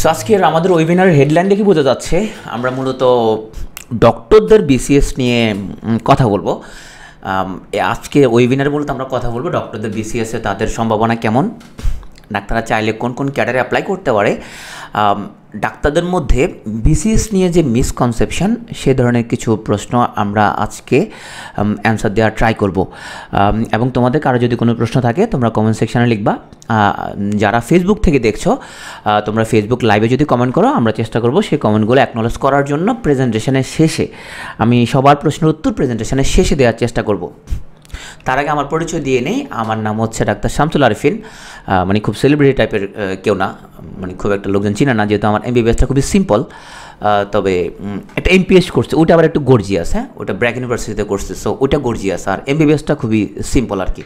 So আজকের আমাদের ওয়েবিনারের headline দেখে বোঝা যাচ্ছে আমরা মূলত ডক্টরদের বিসিএস নিয়ে কথা বলবো। আজকে ওয়েবিনারে মূলত আমরা কথা বলবো ডক্টরদের বিসিএসে তাদের সম্ভাবনা কেমন, ডাক্তাররা চাইলে কোন কোন ক্যাডারে অ্যাপ্লাই করতে পারে, ডাক্তারদের মধ্যে বিসিএস নিয়ে যে মিসকনসেপশন সে ধরনের কিছু প্রশ্ন আমরা আজকে অ্যান্সার দেওয়ার ট্রাই করব। এবং তোমাদের কারো যদি কোনো প্রশ্ন থাকে তোমরা কমেন্ট সেকশানে লিখবা। যারা ফেসবুক থেকে দেখছো তোমরা ফেসবুক লাইভে যদি কমেন্ট করো আমরা চেষ্টা করব সেই কমেন্টগুলো অ্যাকনলেজ করার জন্য প্রেজেন্টেশনের শেষে। আমি সবার প্রশ্নের উত্তর প্রেজেন্টেশনের শেষে দেওয়ার চেষ্টা করব। তার আগে আমার পরিচয় দিয়ে নেই, আমার নাম হচ্ছে ডাক্তার শামসুল আরিফিন। মানে খুব সেলিব্রিটি টাইপের কেউ না, মানে খুব একটা লোকজন চিনে না, যেহেতু আমার এমবিবিএসটা খুবই সিম্পল। তবে একটা এমপিএস করছে, ওটা আবার একটু গর্জিয়াস, হ্যাঁ ওটা ব্র্যাক ইউনিভার্সিটিতে করছে, সো ওটা গর্জিয়াস, আর এমবিবিএসটা খুবই সিম্পল আর কি।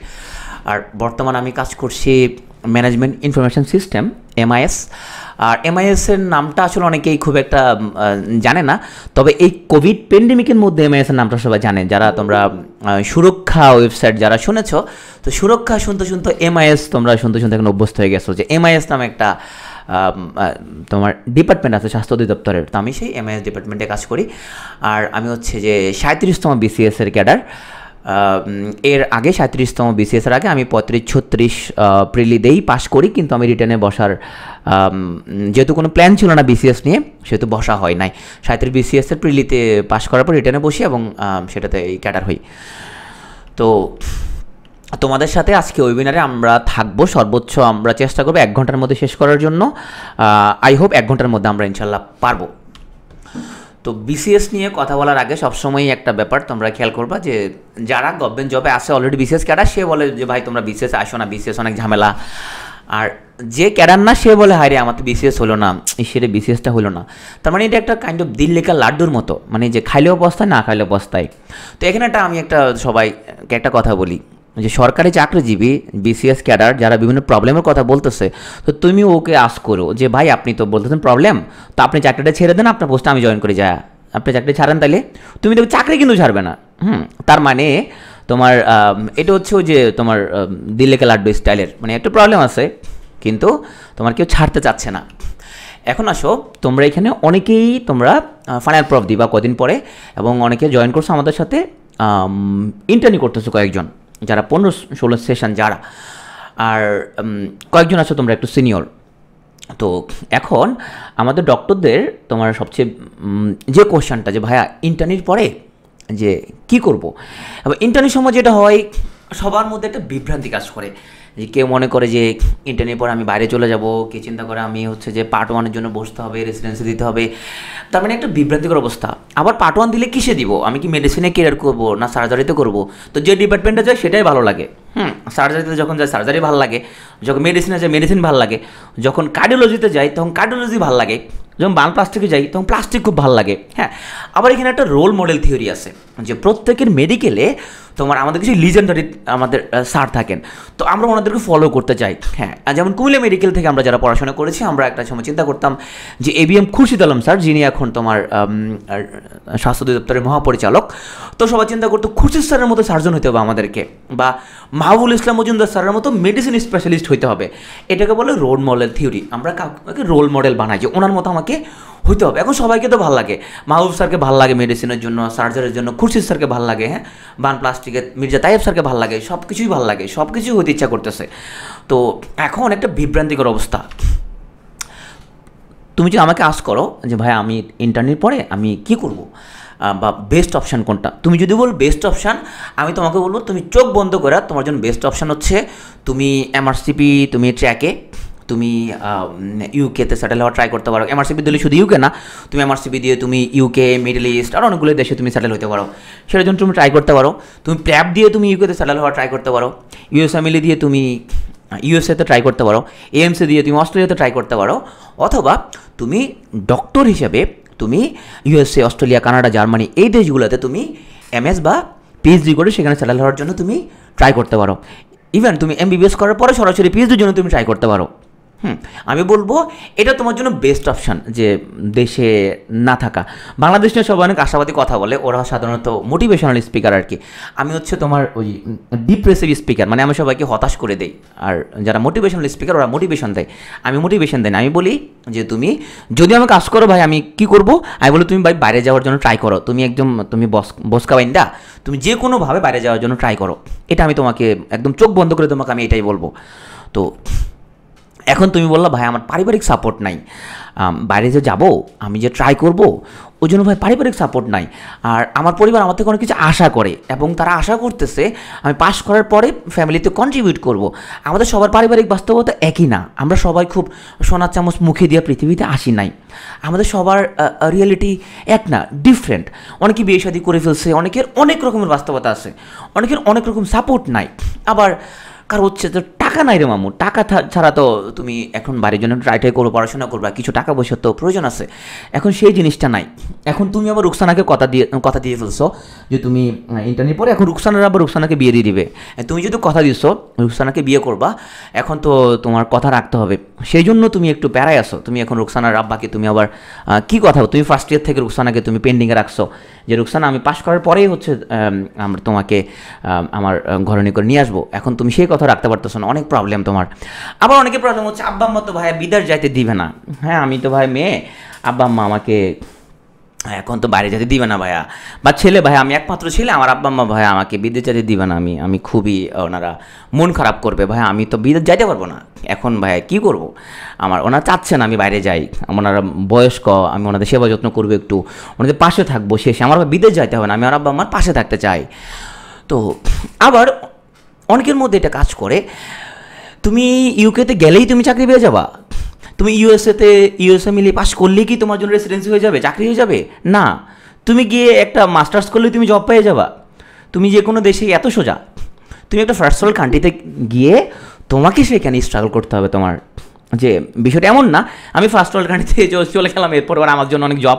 আর বর্তমানে আমি কাজ করছি ম্যানেজমেন্ট ইনফরমেশন সিস্টেম MIS। আর MIS-এর নামটা আসলে অনেকেই খুব একটা জানে না, তবে এই কোভিড প্যান্ডেমিকের মধ্যে MIS-এর নামটা সবাই জানে। যারা তোমরা সুরক্ষা ওয়েবসাইট যারা শুনেছ, তো সুরক্ষা শুনতে শুনতে MIS তোমরা শুনতে শুনতে এখন অভ্যস্ত হয়ে গেছো যে MIS নামে একটা তোমার ডিপার্টমেন্ট আছে স্বাস্থ্য অধিদপ্তরের। তো আমি সেই MIS ডিপার্টমেন্টে কাজ করি। আর আমি হচ্ছে যে 37তম BCS-এর ক্যাডার। এর আগে 37তম BCS-এর আগে আমি 35-36 প্রিলি দিয়েই পাস করি, কিন্তু আমি রিটার্নে বসার যেহেতু কোনো প্ল্যান ছিল না BCS নিয়ে, সেহেতু বসা হয় নাই। 37 BCS-এর প্রিলিতে পাস করার পর রিটার্নে বসি এবং সেটাতে এই ক্যাডার হই। তো তোমাদের সাথে আজকে ওয়েবিনারে আমরা থাকবো, সর্বোচ্চ আমরা চেষ্টা করবো 1 ঘন্টার মধ্যে শেষ করার জন্য। আই হোপ 1 ঘন্টার মধ্যে আমরা ইনশাল্লাহ পারবো। তো BCS নিয়ে কথা বলার আগে সবসময়ই একটা ব্যাপার তোমরা খেয়াল করবা যে যারা গভর্নমেন্ট জবে আসে অলরেডি BCS ক্যাডার, সে বলে যে ভাই তোমরা BCS আসো না, BCS অনেক ঝামেলা। আর যে ক্যাডার না সে বলে হায় রে আমার তো BCS হলো না, সেটা BCS-টা হলো না। তার মানে এটা একটা কাইন্ড অফ দিল লেখা লাড্ডুর মতো, মানে যে খাইলেও বস্তায় না খাইলেও বস্তায়। তো এখানে আমি একটা সবাইকে একটা কথা বলি যে সরকারি চাকরিজীবী BCS ক্যাডার যারা বিভিন্ন প্রবলেমের কথা বলতেছে, তো তুমি ওকে আস্ক করো যে ভাই আপনি তো বলতেছেন প্রবলেম, তো আপনি চাকরিটা ছেড়ে দেন, আপনার পোস্টে আমি জয়েন করে যাই। আপনি চাকরি ছাড়েন তাহলে তুমি দেখো চাকরি কিন্তু ছাড়বে না। তার মানে তোমার এটা হচ্ছে ওই যে তোমার দিল্লিকে লাড্ডু স্টাইলের, মানে একটা প্রবলেম আছে কিন্তু তোমার কেউ ছাড়তে চাচ্ছে না। এখন আসো, তোমরা এখানে অনেকেই তোমরা ফাইনাল প্রফ দিবা কদিন পরে, এবং অনেকে জয়েন করছো আমাদের সাথে, ইন্টার্নি করতেছো কয়েকজন যারা 15-16 সেশন যারা, আর কয়েকজন আছো তোমরা একটু সিনিয়র। তো এখন আমাদের ডক্টরদের তোমার সবচেয়ে যে কোশ্চেনটা যে ভাইয়া ইন্টার্নির পরে যে কি করব, এবার ইন্টার্নির সময় যেটা হয় সবার মধ্যে একটা বিভ্রান্তি কাজ করে, যে কেউ মনে করে যে ইন্টার্নির পরে আমি বাইরে চলে যাব, কে চিন্তা করে আমি হচ্ছে যে পার্ট 1-এর জন্য বসতে হবে, রেসিডেন্সি দিতে হবে। তার মানে একটা বিভ্রান্তিকর অবস্থা। আবার পার্ট 1 দিলে কিসে দিব, আমি কি মেডিসিনে কেয়ার করব না সার্জারিতে করব? তো যে ডিপার্টমেন্টে যায় সেটাই ভালো লাগে। সার্জারিতে যখন যায় সার্জারি ভালো লাগে, যখন মেডিসিনে যায় মেডিসিন ভালো লাগে, যখন কার্ডিওলজিতে যাই তখন কার্ডিওলজি ভালো লাগে, যখন বান প্লাস্টিকে যাই তখন প্লাস্টিক খুব ভালো লাগে। হ্যাঁ, আবার এখানে একটা রোল মডেল থিওরি আছে যে প্রত্যেকের মেডিকেলে তোমার আমাদের কিছু লিজেন্ডারি আমাদের স্যার থাকেন, তো আমরা ওনাদেরকে ফলো করতে চাই। হ্যাঁ, যেমন কুমিল্লা মেডিকেল থেকে আমরা যারা পড়াশোনা করেছি, আমরা একটা সময় চিন্তা করতাম যে ABM খুরশিদ আলম স্যার, যিনি এখন তোমার স্বাস্থ্য অধিদপ্তরের মহাপরিচালক, তো সবাই চিন্তা করতো খুরশিদ স্যারের মতো সার্জন হতে হবে আমাদেরকে, বা মাহবুল ইসলাম মজুমদার স্যারের মতো মেডিসিন স্পেশালিস্ট হইতে হবে। এটাকে বলে রোল মডেল থিওরি। আমরা কাউকে রোল মডেল বানাই যে ওনার মতো আমাকে হইতে হবে। এখন সবাইকে তো ভালো লাগে, মাহবুব স্যারকে ভালো লাগে মেডিসিনের জন্য, সার্জারির জন্য খুরশিদ স্যারকে ভালো লাগে, হ্যাঁ বান প্লাস্টিকের মির্জা তাইব স্যারকে ভালো লাগে, সব কিছুই ভালো লাগে, সব কিছুই হইতে ইচ্ছা করতেছে। তো এখন একটা বিভ্রান্তিকর অবস্থা। তুমি যদি আমাকে আস্ক করো যে ভাই আমি ইন্টার্নির পরে আমি কি করব বা বেস্ট অপশান কোনটা, তুমি যদি বল বেস্ট অপশান, আমি তোমাকে বলবো তুমি চোখ বন্ধ করে তোমার জন্য বেস্ট অপশান হচ্ছে তুমি MRCP, তুমি ট্র্যাকে, তুমি ইউকেতে সেটেল হওয়ার ট্রাই করতে পারো। MRCP দিলে শুধু ইউকে না, তুমি MRCP দিয়ে তুমি UK, মিডল ইস্ট আর অনেকগুলো দেশে তুমি সেটেল হতে পারো, সেটার জন্য তুমি ট্রাই করতে পারো। তুমি প্র্যাপ দিয়ে তুমি ইউকেতে সেটেল হওয়ার ট্রাই করতে পারো, USMLE দিয়ে তুমি USA-তে ট্রাই করতে পারো, AMC দিয়ে তুমি অস্ট্রেলিয়াতে ট্রাই করতে পারো, অথবা তুমি ডক্টর হিসেবে তুমি USA, অস্ট্রেলিয়া, কানাডা, জার্মানি এই দেশগুলোতে তুমি MS বা PhD করে সেখানে সেটেল হওয়ার জন্য তুমি ট্রাই করতে পারো। ইভেন তুমি MBBS করার পরে সরাসরি PhD-র জন্য তুমি ট্রাই করতে পারো। আমি বলবো এটা তোমার জন্য বেস্ট অপশান, যে দেশে না থাকা। বাংলাদেশ নিয়ে সবাই অনেক আশাবাদী কথা বলে, ওরা সাধারণত মোটিভেশনাল স্পিকার আর কি। আমি হচ্ছে তোমার ওই ডিপ্রেসিভ স্পিকার, মানে আমি সবাইকে হতাশ করে দেই। আর যারা মোটিভেশনাল স্পিকার ওরা মোটিভেশন দেয়, আমি মোটিভেশন দেয় না। আমি বলি যে তুমি যদি আমাকে কাজ করো ভাই, আমি কি করবো, আমি বলি তুমি ভাই বাইরে যাওয়ার জন্য ট্রাই করো, তুমি একদম তুমি বসকা বাইন্দা তুমি যে কোনোভাবে বাইরে যাওয়ার জন্য ট্রাই করো। এটা আমি তোমাকে একদম চোখ বন্ধ করে তোমাকে আমি এটাই বলবো। তো এখন তুমি বললা ভাই আমার পারিবারিক সাপোর্ট নাই, বাইরে যে যাবো আমি যে ট্রাই করব ওই জন্য ভাই পারিবারিক সাপোর্ট নাই, আর আমার পরিবার আমার থেকে অনেক কিছু আশা করে এবং তারা আশা করতেছে আমি পাশ করার পরে ফ্যামিলিতে কন্ট্রিবিউট করব। আমাদের সবার পারিবারিক বাস্তবতা একই না, আমরা সবাই খুব সোনার চামচ মুখে দিয়ে পৃথিবীতে আসি নাই, আমাদের সবার রিয়েলিটি এক না, ডিফারেন্ট। অনেকে বিয়ে শাদী করে ফেলছে, অনেকের অনেক রকমের বাস্তবতা আছে, অনেকের অনেক রকম সাপোর্ট নাই। আবার কারণ হচ্ছে তো টাকা নাই রে মামু, টাকা ছাড়া তো তুমি এখন বাড়ির জন্য ট্রাই করবো, পড়াশোনা করবা, কিছু টাকা পয়সার তো প্রয়োজন আছে। এখন সেই জিনিসটা নাই। এখন তুমি আবার রুকসানাকে কথা দিয়ে ফেলছো যে তুমি ইন্টারনেট পরে এখন রুকসানাকে বিয়ে দিয়ে দিবে। তুমি যদি কথা দিছো রুকসানাকে বিয়ে করবা, এখন তো তোমার কথা রাখতে হবে, সেই জন্য তুমি একটু প্যারায় আসো। তুমি এখন রুকসানার আব্বাকে তুমি আবার কী কথা, তুমি ফার্স্ট ইয়ার থেকে রুকসানাকে তুমি পেন্ডিংয়ে রাখছো যে রুকসানা আমি পাশ করার পরেই হচ্ছে আমরা তোমাকে আমার ঘরে নিয়ে করে নিয়ে আসবো। এখন তুমি সেই কথা রাখতে পারতেছো না, অনেক প্রবলেম তোমার। আবার অনেকের প্রবলেম হচ্ছে আব্বা আম্মা তো ভাইয়া বিদেশ যাইতে দিবে না। হ্যাঁ আমি তো ভাই মেয়ে, আব্বা আম্মা আমাকে এখন তো বাইরে যেতে দিবে না ভাইয়া, বা ছেলে ভাইয়া আমি একমাত্র ছেলে, আমার আব্বা আম্মা ভাইয়া আমাকে বিদেশ যেতে দিবে না, আমি খুবই ওনারা মন খারাপ করবে ভাইয়া, আমি তো বিদেশ যাইতে পারবো না। এখন ভাইয়া কী করব, ওনারা চাচ্ছেন আমি বাইরে যাই, ওনারা বয়স্ক, আমি ওনাদের সেবা যত্ন করবো, একটু ওনাদের পাশে থাকবো, শেষে আমার বিদেশ যাইতে হবে না, আমি আমার আব্বা আম্মার পাশে থাকতে চাই। তো আবার অনেকের মধ্যে এটা কাজ করে, তুমি ইউকেতে গেলেই তুমি চাকরি পেয়ে যাবা, তুমি ইউএসএ মিলিয়ে পাস করলেই কি তোমার জন্য রেসিডেন্সি হয়ে যাবে, চাকরি হয়ে যাবে না। তুমি গিয়ে একটা মাস্টার্স করলেই তুমি জব পেয়ে যাবা, তুমি যে কোনো দেশে এত সোজা। তুমি একটা ফার্স্ট ওয়ার্ল্ড কান্ট্রিতে গিয়ে তোমাকে সেখানে স্ট্রাগল করতে হবে। তোমার যে বিষয়টা এমন না আমি ফার্স্ট ওয়ার্ল্ড কান্ট্রিতে চলে গেলাম, এরপর আমার জন্য অনেক জব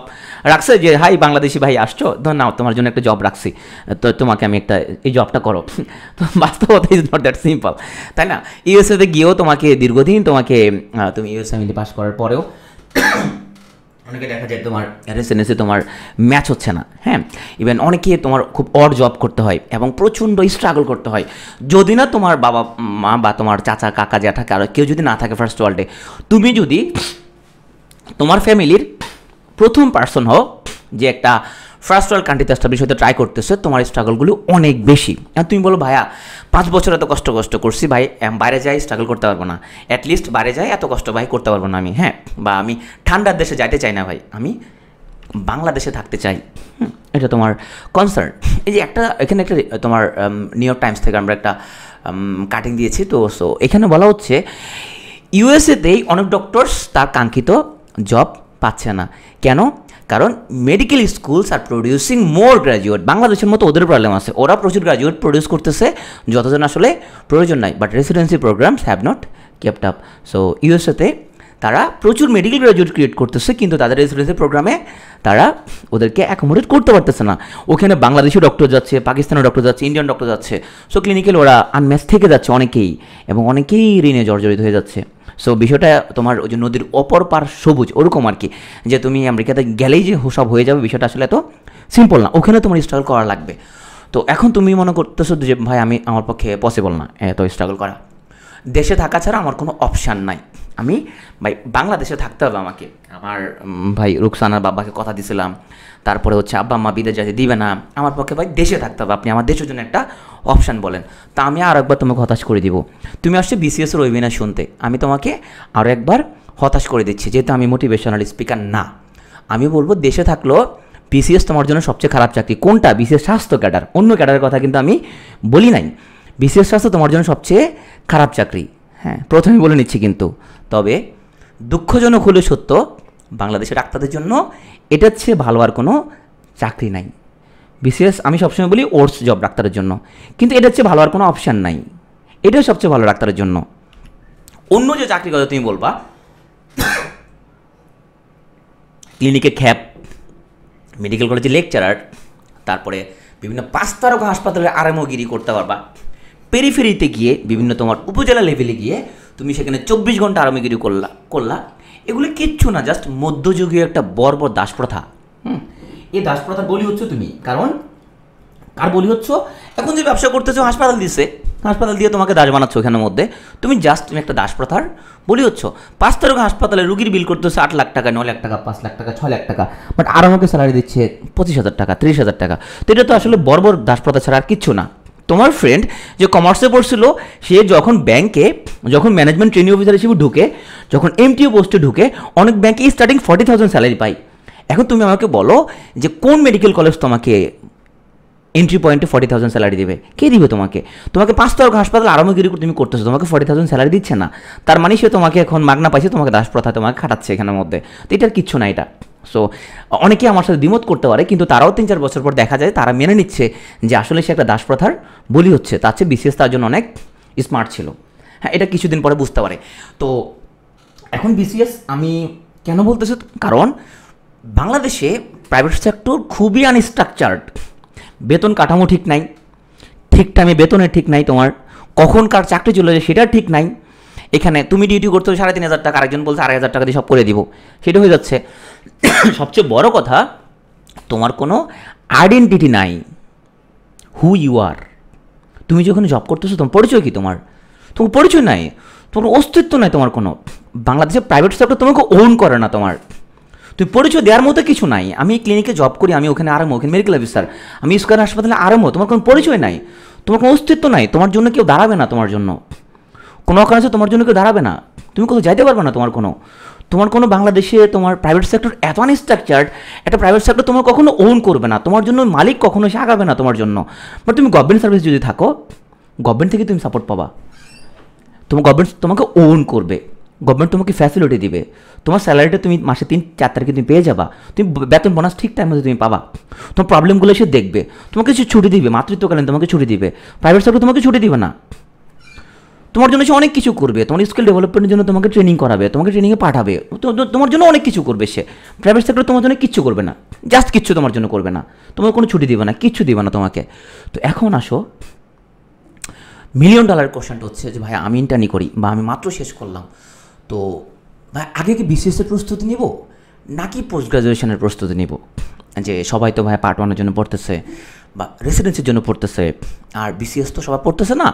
রাখছে যে হাই বাংলাদেশি ভাই আসছো, ধর নাও তোমার জন্য একটা জব রাখছি, তো তোমাকে আমি একটা এই জবটা করো। তো বাস্তবতা ইজ নট দ্যাট সিম্পল, তাই না? ইউএসএতে গিয়েও তোমাকে দীর্ঘদিন তুমি ইউএসএ মিলি পাস করার পরেও অনেকে দেখা যায় তোমার রেসিডেন্সি তোমার ম্যাচ হচ্ছে না। হ্যাঁ, ইভেন অনেকে তোমার খুব অড জব করতে হয় এবং প্রচণ্ড স্ট্রাগল করতে হয়। যদি না তোমার বাবা মা বা তোমার চাচা কাকা জ্যাঠা কারো কেউ যদি না থাকে ফার্স্ট ওয়ার্ল্ডে, তুমি যদি তোমার ফ্যামিলির প্রথম পার্সন হও যে একটা ফার্স্ট ওয়ার্ল্ড কান্ট্রিতে এস্টাবলিশ হতে ট্রাই করতেছে, তোমার স্ট্রাগলগুলো অনেক বেশি। আর তুমি বলো ভাইয়া 5 বছর এত কষ্ট করছি ভাই, বাইরে যাই স্ট্রাগল করতে পারবো না, অ্যাটলিস্ট বাইরে যাই এত কষ্ট ভাই করতে পারবো না আমি। হ্যাঁ, বা আমি ঠান্ডার দেশে যাইতে চাই না ভাই, আমি বাংলাদেশে থাকতে চাই। এটা তোমার কনসার্ন। এই যে এখানে একটা তোমার নিউ ইয়র্ক টাইমস থেকে আমরা একটা কাটিং দিয়েছি, তো সো এখানে বলা হচ্ছে ইউএসএতেই অনেক ডক্টরস তার কাঙ্ক্ষিত জব পাচ্ছে না। কেন? কারণ মেডিকেল স্কুলস আর প্রডিউসিং মোর গ্র্যাজুয়েট। বাংলাদেশের মতো ওদের প্রবলেম আছে, ওরা প্রচুর গ্র্যাজুয়েট প্রডিউস করতেছে যতজন আসলে প্রয়োজন নাই, but residency programs have not kept up. So ইউএসএতে তারা প্রচুর মেডিকেল গ্র্যাজুয়েট ক্রিয়েট করতেছে, কিন্তু তাদের রেসিডেন্সি প্রোগ্রামে তারা ওদেরকে অ্যাকোমোডেট করতে পারতেছে না। ওখানে বাংলাদেশি ডক্টর যাচ্ছে, পাকিস্তানের ডক্টর যাচ্ছে, ইন্ডিয়ান ডক্টর যাচ্ছে, সো ক্লিনিক্যাল ওরা আনম্যাচ থেকে যাচ্ছে অনেকেই, এবং অনেকেই ঋণে জর্জরিত হয়ে যাচ্ছে। সো বিষয়টা তোমার ওই যে নদীর অপর পার সবুজ ওরকম আর কি, যে তুমি আমেরিকাতে গেলেই যে সব হয়ে যাবে বিষয়টা আসলে এত সিম্পল না, ওখানে তোমার স্ট্রাগল করা লাগবে। তো এখন তুমি মনে করতেছো যে ভাই আমার পক্ষে পসিবল না এত স্ট্রাগল করা, দেশে থাকা ছাড়া আমার কোনো অপশান নাই, আমি ভাই বাংলাদেশে থাকতে হবে আমাকে। আমার ভাই রুকসানার বাবাকে কথা দিয়েছিলাম, তারপরে হচ্ছে আব্বা আম্মা বিদেশ যেতে দিবে না, আমার পক্ষে ভাই দেশে থাকতে হবে, আপনি আমার দেশের জন্য একটা অপশান বলেন। তা আমি আর একবার তোমাকে হতাশ করে দিব। তুমি আসছে বিসিএসের ওয়েবিনার শুনতে, আমি তোমাকে আরও একবার হতাশ করে দিচ্ছি, যেহেতু আমি মোটিভেশনাল স্পিকার না। আমি বলবো দেশে থাকলেও বিসিএস তোমার জন্য সবচেয়ে খারাপ চাকরি। কোনটা? বিসিএস স্বাস্থ্য ক্যাডার, অন্য ক্যাডারের কথা কিন্তু আমি বলি নাই। বিসিএস স্বাস্থ্য তোমার জন্য সবচেয়ে খারাপ চাকরি, হ্যাঁ প্রথমে বলে নিচ্ছি। কিন্তু তবে দুঃখজনক হলেও সত্য, বাংলাদেশের ডাক্তারদের জন্য এটার চেয়ে ভালো আর কোনো চাকরি নাই। বিসিএস আমি সবসময় বলি ওর্স জব ডাক্তারের জন্য, কিন্তু এটার চেয়ে ভালো আর কোনো অপশান নাই, এটাই সবচেয়ে ভালো ডাক্তারের জন্য। অন্য যে চাকরির কথা তুমি বলবা, ক্লিনিকে খ্যাপ, মেডিকেল কলেজে লেকচারার, তারপরে বিভিন্ন 5 তারকা হাসপাতালে আরামগিরি করতে পারবা, পেরিফেরিতে গিয়ে বিভিন্ন তোমার উপজেলা লেভেলে গিয়ে তুমি সেখানে 24 ঘন্টা আরামগিরি করলা এগুলো কিচ্ছু না, জাস্ট মধ্যযুগীয় একটা বর্বর দাসপ্রথা। এই দাসপ্রথার বলি হচ্ছে তুমি, কারণ কার বলি হচ্ছ? এখন যে ব্যবসা করতেছো, হাসপাতাল দিয়ে তোমাকে দাস বানাচ্ছ, ওখানের মধ্যে তুমি একটা দাসপ্রথার বলি হচ্ছ। 5 তারকা হাসপাতালে রুগীর বিল করতেছে 8 লাখ টাকা, 9 লাখ টাকা, 5 লাখ টাকা, 6 লাখ টাকা, বাট আর আমাকে স্যালারি দিচ্ছে 25,000 টাকা, 30,000 টাকা। তো এটা তো আসলে বর্বর দাসপ্রথা ছাড়া আর কিচ্ছু না। তোমার ফ্রেন্ড যে কমার্সে পড়ছিল, সে যখন ব্যাংকে ম্যানেজমেন্ট ট্রেনিং অফিসার হিসেবে ঢুকে, যখন এমটিও পোস্টে ঢুকে, অনেক ব্যাংকে স্টার্টিং 40,000 স্যালারি পায়। এখন তুমি আমাকে বলো যে কোন মেডিকেল কলেজ তোমাকে এন্ট্রি পয়েন্টে 40,000 স্যালারি দেবে? কে দিবে তোমাকে? 5 তারকা হাসপাতাল আরামগিরি তুমি করতেছো, তোমাকে 40,000 স্যালারি দিচ্ছে না, তার মানে সে তোমাকে এখন মাগনা পাইছে, তোমাকে দাসপ্রথা তোমাকে খাটাচ্ছে এখানের মধ্যে। তো এটার কিচ্ছু না এটা। সো অনেকে আমার সাথে দ্বিমত করতে পারে, কিন্তু তারাও 3-4 বছর পর দেখা যায় তারা মেনে নিচ্ছে যে আসলে সে একটা দাসপ্রথার বলি হচ্ছে, তার চেয়ে বিসিএস তার জন্য অনেক স্মার্ট ছিল। হ্যাঁ, এটা কিছুদিন পরে বুঝতে পারে। তো এখন বিসিএস আমি কেন বলতেছি, কারণ বাংলাদেশে প্রাইভেট সেক্টর খুবই আনস্ট্রাকচার্ড, বেতন কাঠামো ঠিক নাই, ঠিক টাইমে বেতনের ঠিক নাই, তোমার কখন কার চাকরি চলে যায় সেটা ঠিক নাই। এখানে তুমি ডিউটি করতে 3,500 টাকা, আরেকজন বলছে 2,500 টাকা দিয়ে সব করে দিব, সেটা হয়ে যাচ্ছে। সবচেয়ে বড় কথা, তোমার কোনো আইডেন্টিটি নাই, হু ইউ আর। তুমি যখন জব করতেছো, তোমার পরিচয় কি? তোমার পরিচয় নাই, তোমার অস্তিত্ব নাই, তোমার কোনো। বাংলাদেশের প্রাইভেট সেক্টর তোমাকে ওন করে না, তুমি পরিচয় দেওয়ার মতো কিছু নাই। আমি ক্লিনিকে জব করি, আমি ওখানে আরএমও, ওখানে মেডিকেল অফিসার, আমি স্কয়ার হাসপাতালে আরএমও, তোমার কোনো পরিচয় নাই, তোমার কোনো অস্তিত্ব নাই, তোমার জন্য কেউ দাঁড়াবে না, তোমার জন্য কোনো অকারণে তোমার জন্য কেউ দাঁড়াবে না, তুমি কোথাও যাইতে পারবে না। তোমার কোনো বাংলাদেশে তোমার প্রাইভেট সেক্টর এত আনস্ট্রাকচার্ড, একটা প্রাইভেট সেক্টর তোমার কখনো ওন করবে না, তোমার জন্য মালিক কখনো সে আগাবে না তোমার জন্য। বাট তুমি গভর্নমেন্ট সার্ভিস যদি থাকো, গভর্নমেন্ট থেকে তুমি সাপোর্ট পাবা, গভর্নমেন্ট তোমাকে ওন করবে, গভর্নমেন্ট তোমাকে ফ্যাসিলিটি দিবে, তোমার স্যালারিটা তুমি মাসে 3-4 তারিখে তুমি পেয়ে যাবা, তুমি বেতন বোনাস ঠিক টাইম মধ্যে তুমি পাবা, তোমার প্রবলেমগুলো সে দেখবে, তোমাকে কিছু ছুটি দিবে, মাতৃত্বকালীন তোমাকে ছুটি দিবে। প্রাইভেট সেক্টর তোমাকে ছুটি দিবে না, তোমার জন্য সে অনেক কিছু করবে, তোমার স্কিল ডেভেলপমেন্টের জন্য তোমাকে ট্রেনিং করাবে, তোমাকে ট্রেনিংয়ে পাঠাবে, তোমার জন্য অনেক কিছু করবে সে। প্রাইভেট সেক্টর তোমার জন্য কিচ্ছু করবে না, জাস্ট কিচ্ছু তোমার জন্য করবে না, তোমার কোনো ছুটি দিবে না, কিচ্ছু দিবে না তোমাকে। তো এখন আসো, $1,000,000 কোশ্চেনটা হচ্ছে যে ভাই আমি ইন্টার্নি করি বা আমি মাত্র শেষ করলাম, তো ভাই আগে কি বিসিএসের প্রস্তুতি নিব নাকি পোস্ট গ্রাজুয়েশনের প্রস্তুতি নিব? যে সবাই তো ভাই পার্ট 1-এর জন্য পড়তেছে বা রেসিডেন্সির জন্য পড়তেছে, আর বিসিএস তো সবাই পড়তেছে না,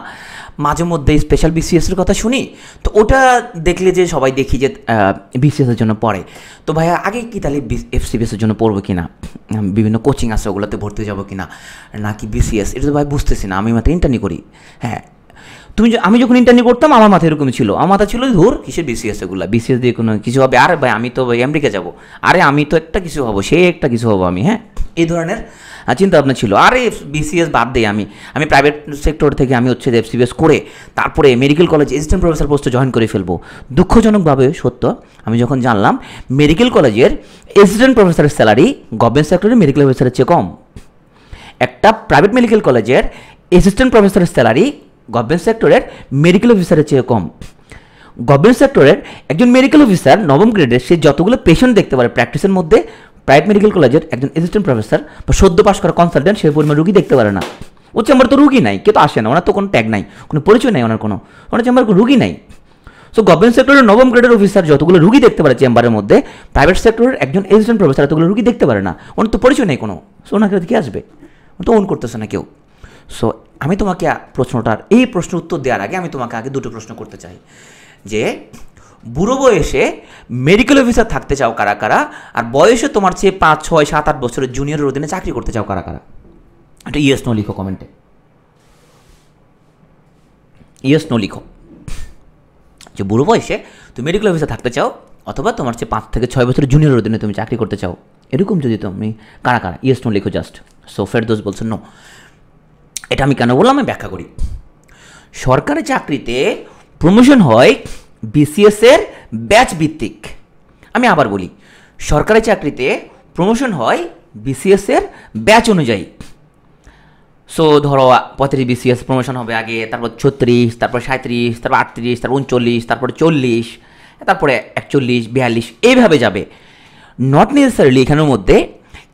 মাঝে মধ্যে স্পেশাল বিসিএসের কথা শুনি, তো ওটা দেখলে যে সবাই দেখি যে বিসিএসের জন্য পড়ে। তো ভাইয়া আগে কি তাহলে এফসিবিএসের জন্য পড়বো কি না, বিভিন্ন কোচিং আছে ওগুলোতে ভর্তি যাবো কি না, নাকি বিসিএস, এটা তো ভাই বুঝতেছি না, আমি মাত্র ইন্টার্নি করি। হ্যাঁ, আমি যখন ইন্টার্নি করতাম আমার মাথায় এরকমই ছিল, আমার মাথা ছিল ধুর কিসের বিসিএস, এগুলো বিসিএস দিয়ে কোনো কিছু হবে, আরে ভাই আমি তো আমেরিকা যাবো, আরে আমি তো একটা কিছু হবো, সে একটা কিছু হবো আমি। হ্যাঁ, এই ধরনের চিন্তা ভাবনা ছিল। আরে বিসিএস বাদ দেই, আমি প্রাইভেট সেক্টর থেকে আমি হচ্ছে এফসিবিএস করে তারপরে মেডিকেল কলেজ অ্যাসিস্ট্যান্ট প্রফেসর পোস্টে জয়েন করে ফেলবো। দুঃখজনকভাবে সত্য, আমি যখন জানলাম মেডিকেল কলেজের অ্যাসিস্ট্যান্ট প্রফেসরের স্যালারি গভর্নমেন্ট সেক্টরের মেডিকেল অফিসারের চেয়ে কম, একটা প্রাইভেট মেডিকেল কলেজের অ্যাসিস্ট্যান্ট প্রফেসরের স্যালারি গভর্নমেন্ট সেক্টরের মেডিকেল অফিসারের চেয়ে কম। গভর্নমেন্ট সেক্টরের একজন মেডিকেল অফিসার নবম গ্রেডের, সে যতগুলো পেশেন্ট দেখতে পারে প্র্যাকটিসের মধ্যে, প্রাইভেট মেডিকেল কলেজের একজন অ্যাসিস্ট্যান্ট প্রফেসর বা সদ্য পাশ করা কনসালটেন্ট সেই পরিমাণ রুগী দেখতে পারে না। ও চেম্বার তো রুগী নাই, কেউ তো আসে না, ওনার তো কোনো ট্যাগ নাই, কোনো পরিচয় নাই, ওনার চেম্বার রুগী নাই। সো গভর্নমেন্ট সেক্টরের নবম গ্রেডের অফিসার যতগুলো রুগী দেখতে পারে চেম্বারের মধ্যে, প্রাইভেট সেক্টরের একজন অ্যাসিস্ট্যান্ট প্রফেসর এতগুলো রুগী দেখতে পারে না, ওনার তো পরিচয় নেই কোনো। সো ওনাকে কি আসবে, তো ওন করতেছে না কেউ। সো আমি তোমাকে এই প্রশ্নের উত্তর দেওয়ার আগে আমি তোমাকে আগে দুটো প্রশ্ন করতে চাই, যে বুড়ো বয়সে মেডিকেল অফিসার থাকতে চাও কারা কারা, আর বয়সে তোমার চেয়ে 5, 6, 7, 8 বছরের জুনিয়রের অধীনে চাকরি করতে চাও কারা কারা? একটা ইয়েস নো লিখো কমেন্টে, ইয়েস নো লিখো, যে বুড়ো বয়সে তুমি মেডিকেল অফিসার থাকতে চাও অথবা তোমার চেয়ে 5 থেকে 6 বছরের জুনিয়রের অধীনে তুমি চাকরি করতে চাও, এরকম যদি তুমি কারা কারা ইয়েস নো লিখো জাস্ট। সো ফেরদৌস বলছেন নো। এটা আমি কেন বললাম আমি ব্যাখ্যা করি। সরকারি চাকরিতে প্রমোশন হয় বিসিএসের ব্যাচ ভিত্তিক। আমি আবার বলি, সরকারি চাকরিতে প্রমোশন হয় বিসিএসের ব্যাচ অনুযায়ী। সো ধরো 35 বিসিএস প্রমোশন হবে আগে, তারপর 36, তারপর 37, তারপর 38, তারপর 39, তারপর 40, তারপরে 41, 42 এইভাবে যাবে। নট নেসেসারিলি এখানের মধ্যে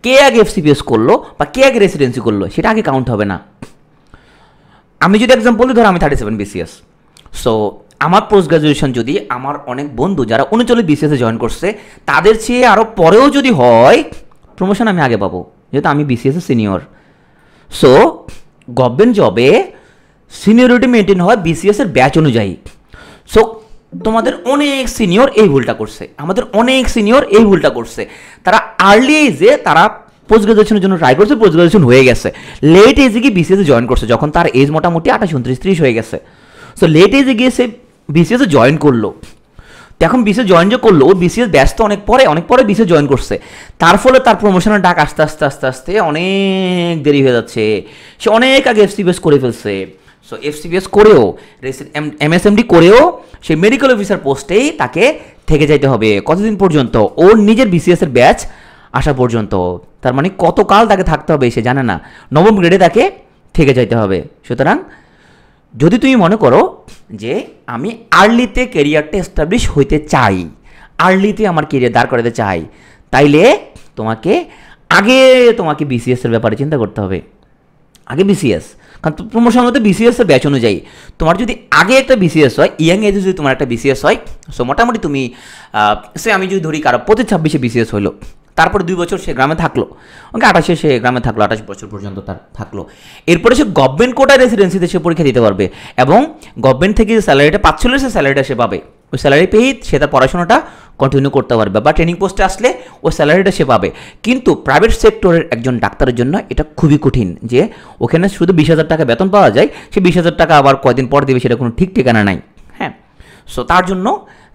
কে আগে এফসিপিএস করলো বা কে আগে রেসিডেন্সি করলো সেটা আগে কাউন্ট হবে না। আমি যদি এক্সাম্পল দিই, ধরো আমি 37 বিসিএস, সো আমার পোস্ট গ্রাজুয়েশন যদি আমার অনেক বন্ধু যারা 39 বিসিএসে জয়েন করছে তাদের চেয়ে আরও পরেও যদি হয়, প্রমোশন আমি আগে পাবো, যেহেতু আমি বিসিএসে সিনিয়র। সো গভর্নমেন্ট জবে সিনিয়রিটি মেনটেন হয় বিসিএসের ব্যাচ অনুযায়ী। সো তোমাদের অনেক সিনিয়র এই ভুলটা করছে, আমাদের অনেক সিনিয়র এই ভুলটা করছে। তারা আর্লি এজে তারা পোস্ট গ্রাজুয়েশনের জন্য ট্রাই করছে, পোস্ট গ্রাজুয়েশন হয়ে গেছে, লেট এজে গিয়ে বিসিএসে জয়েন করছে যখন তার এজ মোটামুটি 28, 29, 30 হয়ে গেছে। সো লেট এজে গিয়ে সে বিসিএসে জয়েন করলো, তো এখন বিসিএস জয়েন যে করলো, ও বিসিএস ব্যস্ত অনেক পরে বিসিএস জয়েন করছে, তার ফলে তার প্রমোশনের ডাক আস্তে আস্তে আস্তে আস্তে অনেক দেরি হয়ে যাচ্ছে, সে অনেক আগে এফসিবিএস করে ফেলছে। সো এফসিবিএস করেও এমএসএমডি করেও সেই মেডিকেল অফিসার পোস্টেই তাকে থেকে যাইতে হবে কতদিন পর্যন্ত, ওর নিজের বিসিএসের ব্যাচ আসা পর্যন্ত। তার মানে কতকাল তাকে থাকতে হবে সে জানে না, নবম গ্রেডে তাকে থেকে যাইতে হবে। সুতরাং যদি তুমি মনে করো যে আমি আর্লিতে কেরিয়ারটা এস্টাবলিশ হইতে চাই, আর্লিতে আমার কেরিয়ার দাঁড় করাতে চাই, তাইলে তোমাকে বিসিএসের ব্যাপারে চিন্তা করতে হবে। আগে বিসিএস, কারণ প্রমোশন হতে বিসিএসের ব্যাচ অনুযায়ী তোমার যদি আগে একটা বিসিএস হয়, ইয়াং এজে যদি তোমার একটা বিসিএস হয়, সো মোটামুটি তুমি আমি যদি ধরি কারো 25-26 বিসিএস হলো, তারপরে 2 বছর সে গ্রামে থাকলো, ওকে 28 সে গ্রামে থাকলো, 28 বছর পর্যন্ত তার থাকলো। এরপরে সে গভর্নমেন্ট কোটা রেসিডেন্সিতে সে পরীক্ষা দিতে পারবে এবং গভর্নমেন্ট থেকে যে স্যালারিটা পাচ্ছিল সে স্যালারিটা সে পাবে, ওই স্যালারি পেয়েই সে তার পড়াশোনাটা কন্টিনিউ করতে পারবে, বা ট্রেনিং পোস্টে আসলে ওই স্যালারিটা সে পাবে। কিন্তু প্রাইভেট সেক্টরের একজন ডাক্তারের জন্য এটা খুবই কঠিন যে ওখানে শুধু 20,000 টাকা বেতন পাওয়া যায়, সে 20,000 টাকা আবার কয়দিন পর দেবে সেটা কোনো ঠিক ঠিকানা নাই। হ্যাঁ, সো তার জন্য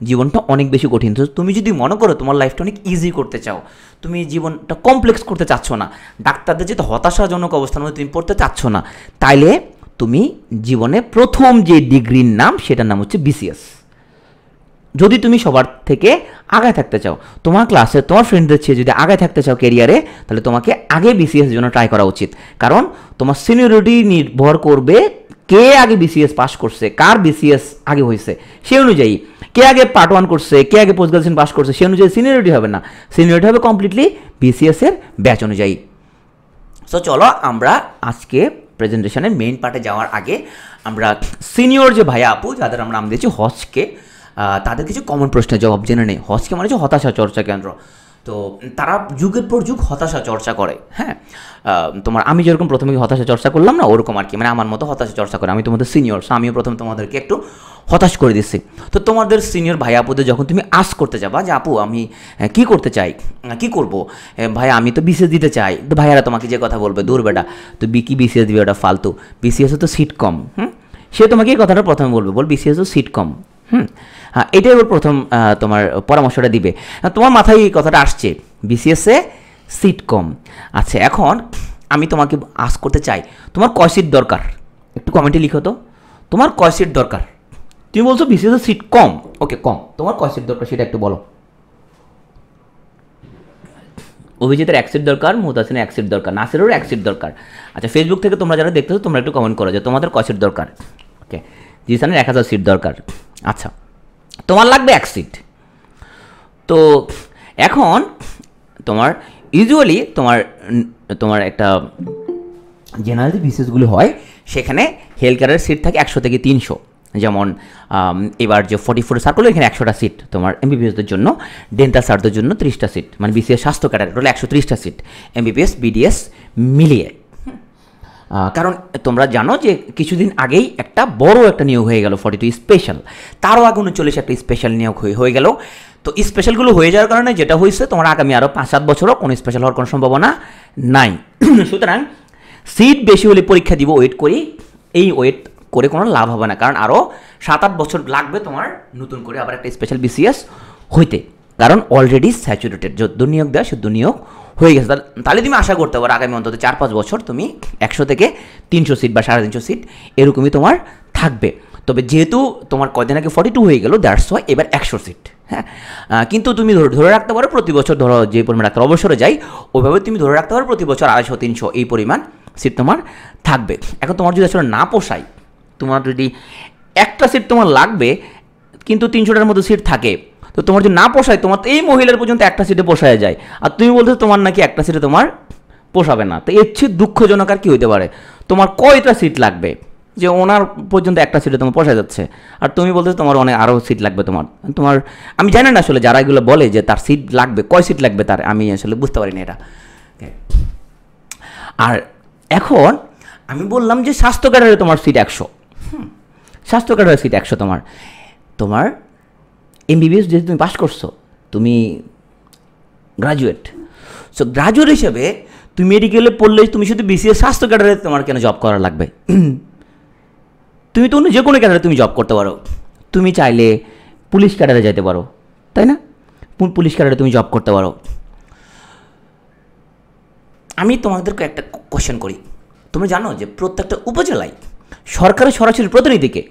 জীবনটা অনেক বেশি কঠিন। তো তুমি যদি মনে করো তোমার লাইফটা অনেক ইজি করতে চাও, তুমি জীবনটা কমপ্লেক্স করতে চাচ্ছ না, ডাক্তারদের যেহেতু হতাশাজনক অবস্থার মধ্যে তুমি পড়তে চাচ্ছ না, তাইলে তুমি জীবনে প্রথম যে ডিগ্রির নাম সেটার নাম হচ্ছে বিসিএস। যদি তুমি সবার থেকে আগায় থাকতে চাও, তোমার ক্লাসে তোমার ফ্রেন্ডদের চেয়ে যদি আগায় থাকতে চাও ক্যারিয়ারে, তাহলে তোমাকে আগে বিসিএস জন্য ট্রাই করা উচিত। কারণ তোমার সিনিয়রিটি নির্ভর করবে কে আগে বিসিএস পাস করছে, কার বিসিএস আগে হয়েছে সেই অনুযায়ী, কে আগে পার্ট 1 করছে, কে আগে পোস্ট গ্রাজুয়েশন পাস করছে সেই অনুযায়ী সিনিয়রিটি হবে না, সিনিয়রিটি হবে কমপ্লিটলি বিসিএসের ব্যাচ অনুযায়ী। সো চলো আমরা আজকে প্রেজেন্টেশনের মেইন পার্টে যাওয়ার আগে আমরা সিনিয়র যে ভাইয়া আপু যাদের আমরা নাম দিয়েছি হজকে, তাদের কিছু কমন প্রশ্নের জবাব জেনে নেই। হজকে মানে হচ্ছে হতাশা চর্চা কেন্দ্র। তো তারা যুগের পর যুগ হতাশা চর্চা করে। হ্যাঁ, আমি যেরকম প্রথমে হতাশা চর্চা করলাম না, ওরকম আর কি, মানে আমার মতো হতাশা চর্চা করে। আমি তোমাদের সিনিয়র, সো আমিও প্রথমে তোমাদেরকে একটু হতাশ করে দিচ্ছি। তো তোমাদের সিনিয়র ভাই আপুদের যখন তুমি আস করতে যাবা যে আপু আমি কি করতে চাই, কি করব, ভাই আমি তো বিসিএস দিতে চাই, তো ভাইয়ারা তোমাকে যে কথা বলবে দূর বেটা তো কি বিসিএস দিবে, ওটা ফালতু, বিসিএসে তো সিট কম। সে তোমাকে এই কথাটা প্রথমে বলবে, বিসিএস তো সিট কম। হ্যাঁ, এটাই ওর প্রথম তোমার পরামর্শটা দিবে। তোমার মাথায় এই কথাটা আসছে বিসিএসে সিট কম। আচ্ছা, এখন আমি তোমাকে আস্ক করতে চাই তোমার কয় সিট দরকার, একটু কমেন্টে লিখো তো তোমার কয় সিট দরকার। তুমি বলছো বিসিএসে সিট কম, ওকে কম, তোমার কয় সিট দরকার সেটা একটু বলো। অভিজিতের 1 সিট দরকার, মুহতাসিনের 1 সিট দরকার, নাসিরেরও 1 সিট দরকার। আচ্ছা, ফেসবুক থেকে তোমরা যারা দেখতেছো তোমরা একটু কমেন্ট করো যে তোমাদের কয় সিট দরকার। ওকে, জিসানের 1000 সিট দরকার। আচ্ছা, তোমার লাগবে 1 সিট। তো এখন তোমার ইউজুয়ালি তোমার একটা জেনারেল যে বিসিএসগুলো হয় সেখানে হেলথ কেয়ারের সিট থাকে 100 থেকে 300। যেমন এবার যে 44 সার্কুলার, এখানে 100টা সিট তোমার এমবিবিএসদের জন্য, ডেন্টাল সার্জনদের জন্য 30টা সিট, মানে বিসিএস স্বাস্থ্য ক্যাডার হলো 130টা সিট এমবিবিএস বিডিএস মিলিয়ে। কারণ তোমরা জানো যে কিছুদিন আগেই একটা বড় একটা নিয়োগ হয়ে গেল 42 স্পেশাল, তারও আগে 39 একটা স্পেশাল নিয়োগ হয়ে গেল। তো স্পেশালগুলো হয়ে যাওয়ার কারণে যেটা হয়েছে তোমার আগামী আরও 5-7 বছরও কোনো স্পেশাল হওয়ার কোনো সম্ভাবনা নাই। সুতরাং সিট বেশি হলে পরীক্ষা দিব, ওয়েট করি, এই ওয়েট করে কোনো লাভ হবে না, কারণ আরও 7-8 বছর লাগবে তোমার নতুন করে আবার একটা স্পেশাল বিসিএস হইতে, কারণ অলরেডি স্যাচুরেটেড যদ্দ নিয়োগ দেয় শুদ্ধ নিয়োগ হয়ে গেছে। তাহলে তুমি আশা করতে পারো আগামী অন্তত 4-5 বছর তুমি 100 থেকে 300 সিট বা 350 সিট এরকমই তোমার থাকবে। তবে যেহেতু তোমার কয়দিন আগে 42 হয়ে গেল, দ্যাটস ওয়াই এবার 100 সিট। হ্যাঁ, কিন্তু তুমি ধরে রাখতে পারো প্রতি বছর, ধরো যে পরিমাণ ডাক্তার অবসরে যাই ওইভাবে তুমি ধরে রাখতে পারো প্রতি বছর 250-300 এই পরিমাণ সিট তোমার থাকবে। এখন তোমার যদি আসলে না পোষায়, তোমার যদি একটা সিট তোমার লাগবে কিন্তু 300টার মতো সিট থাকে, তো তোমার যদি না পোষায়, তোমার তো এই মহিলার পর্যন্ত একটা সিটে পোষায় যায়, আর তুমি বলতে তোমার নাকি একটা সিটে তোমার পোষাবে না। তো এর চেয়ে দুঃখজনক আর কি হইতে পারে। তোমার কয়টা সিট লাগবে, যে ওনার পর্যন্ত একটা সিটে তোমার পোষা যাচ্ছে, আর তুমি বলতেছো তোমার অনেক আরও সিট লাগবে। তোমার আমি জানি না আসলে যারা এগুলো বলে যে তার সিট লাগবে, কয় সিট লাগবে তার, আমি আসলে বুঝতে পারি না এটা। আর এখন আমি বললাম যে স্বাস্থ্য ক্যাডারে তোমার সিট 100, স্বাস্থ্য ক্যাডারের সিট 100, তোমার এমবিবিএস যেহেতু তুমি পাস করছো, তুমি গ্রাজুয়েট, সো গ্রাজুয়েট হিসেবে তুমি মেডিকেলে পড়লে তুমি শুধু বিসিএস স্বাস্থ্য ক্যাডারে তোমার কেন জব করা লাগবে? তুমি তো অন্য যে কোনো ক্যাডারে তুমি জব করতে পারো। তুমি চাইলে পুলিশ ক্যাডারে যেতে পারো, তাই না? পুলিশ ক্যাডারে তুমি জব করতে পারো। আমি তোমাদেরকে একটা কোশ্চেন করি, তুমি জানো যে প্রত্যেকটা উপজেলায় সরকারের সরাসরি প্রতিনিধিকে,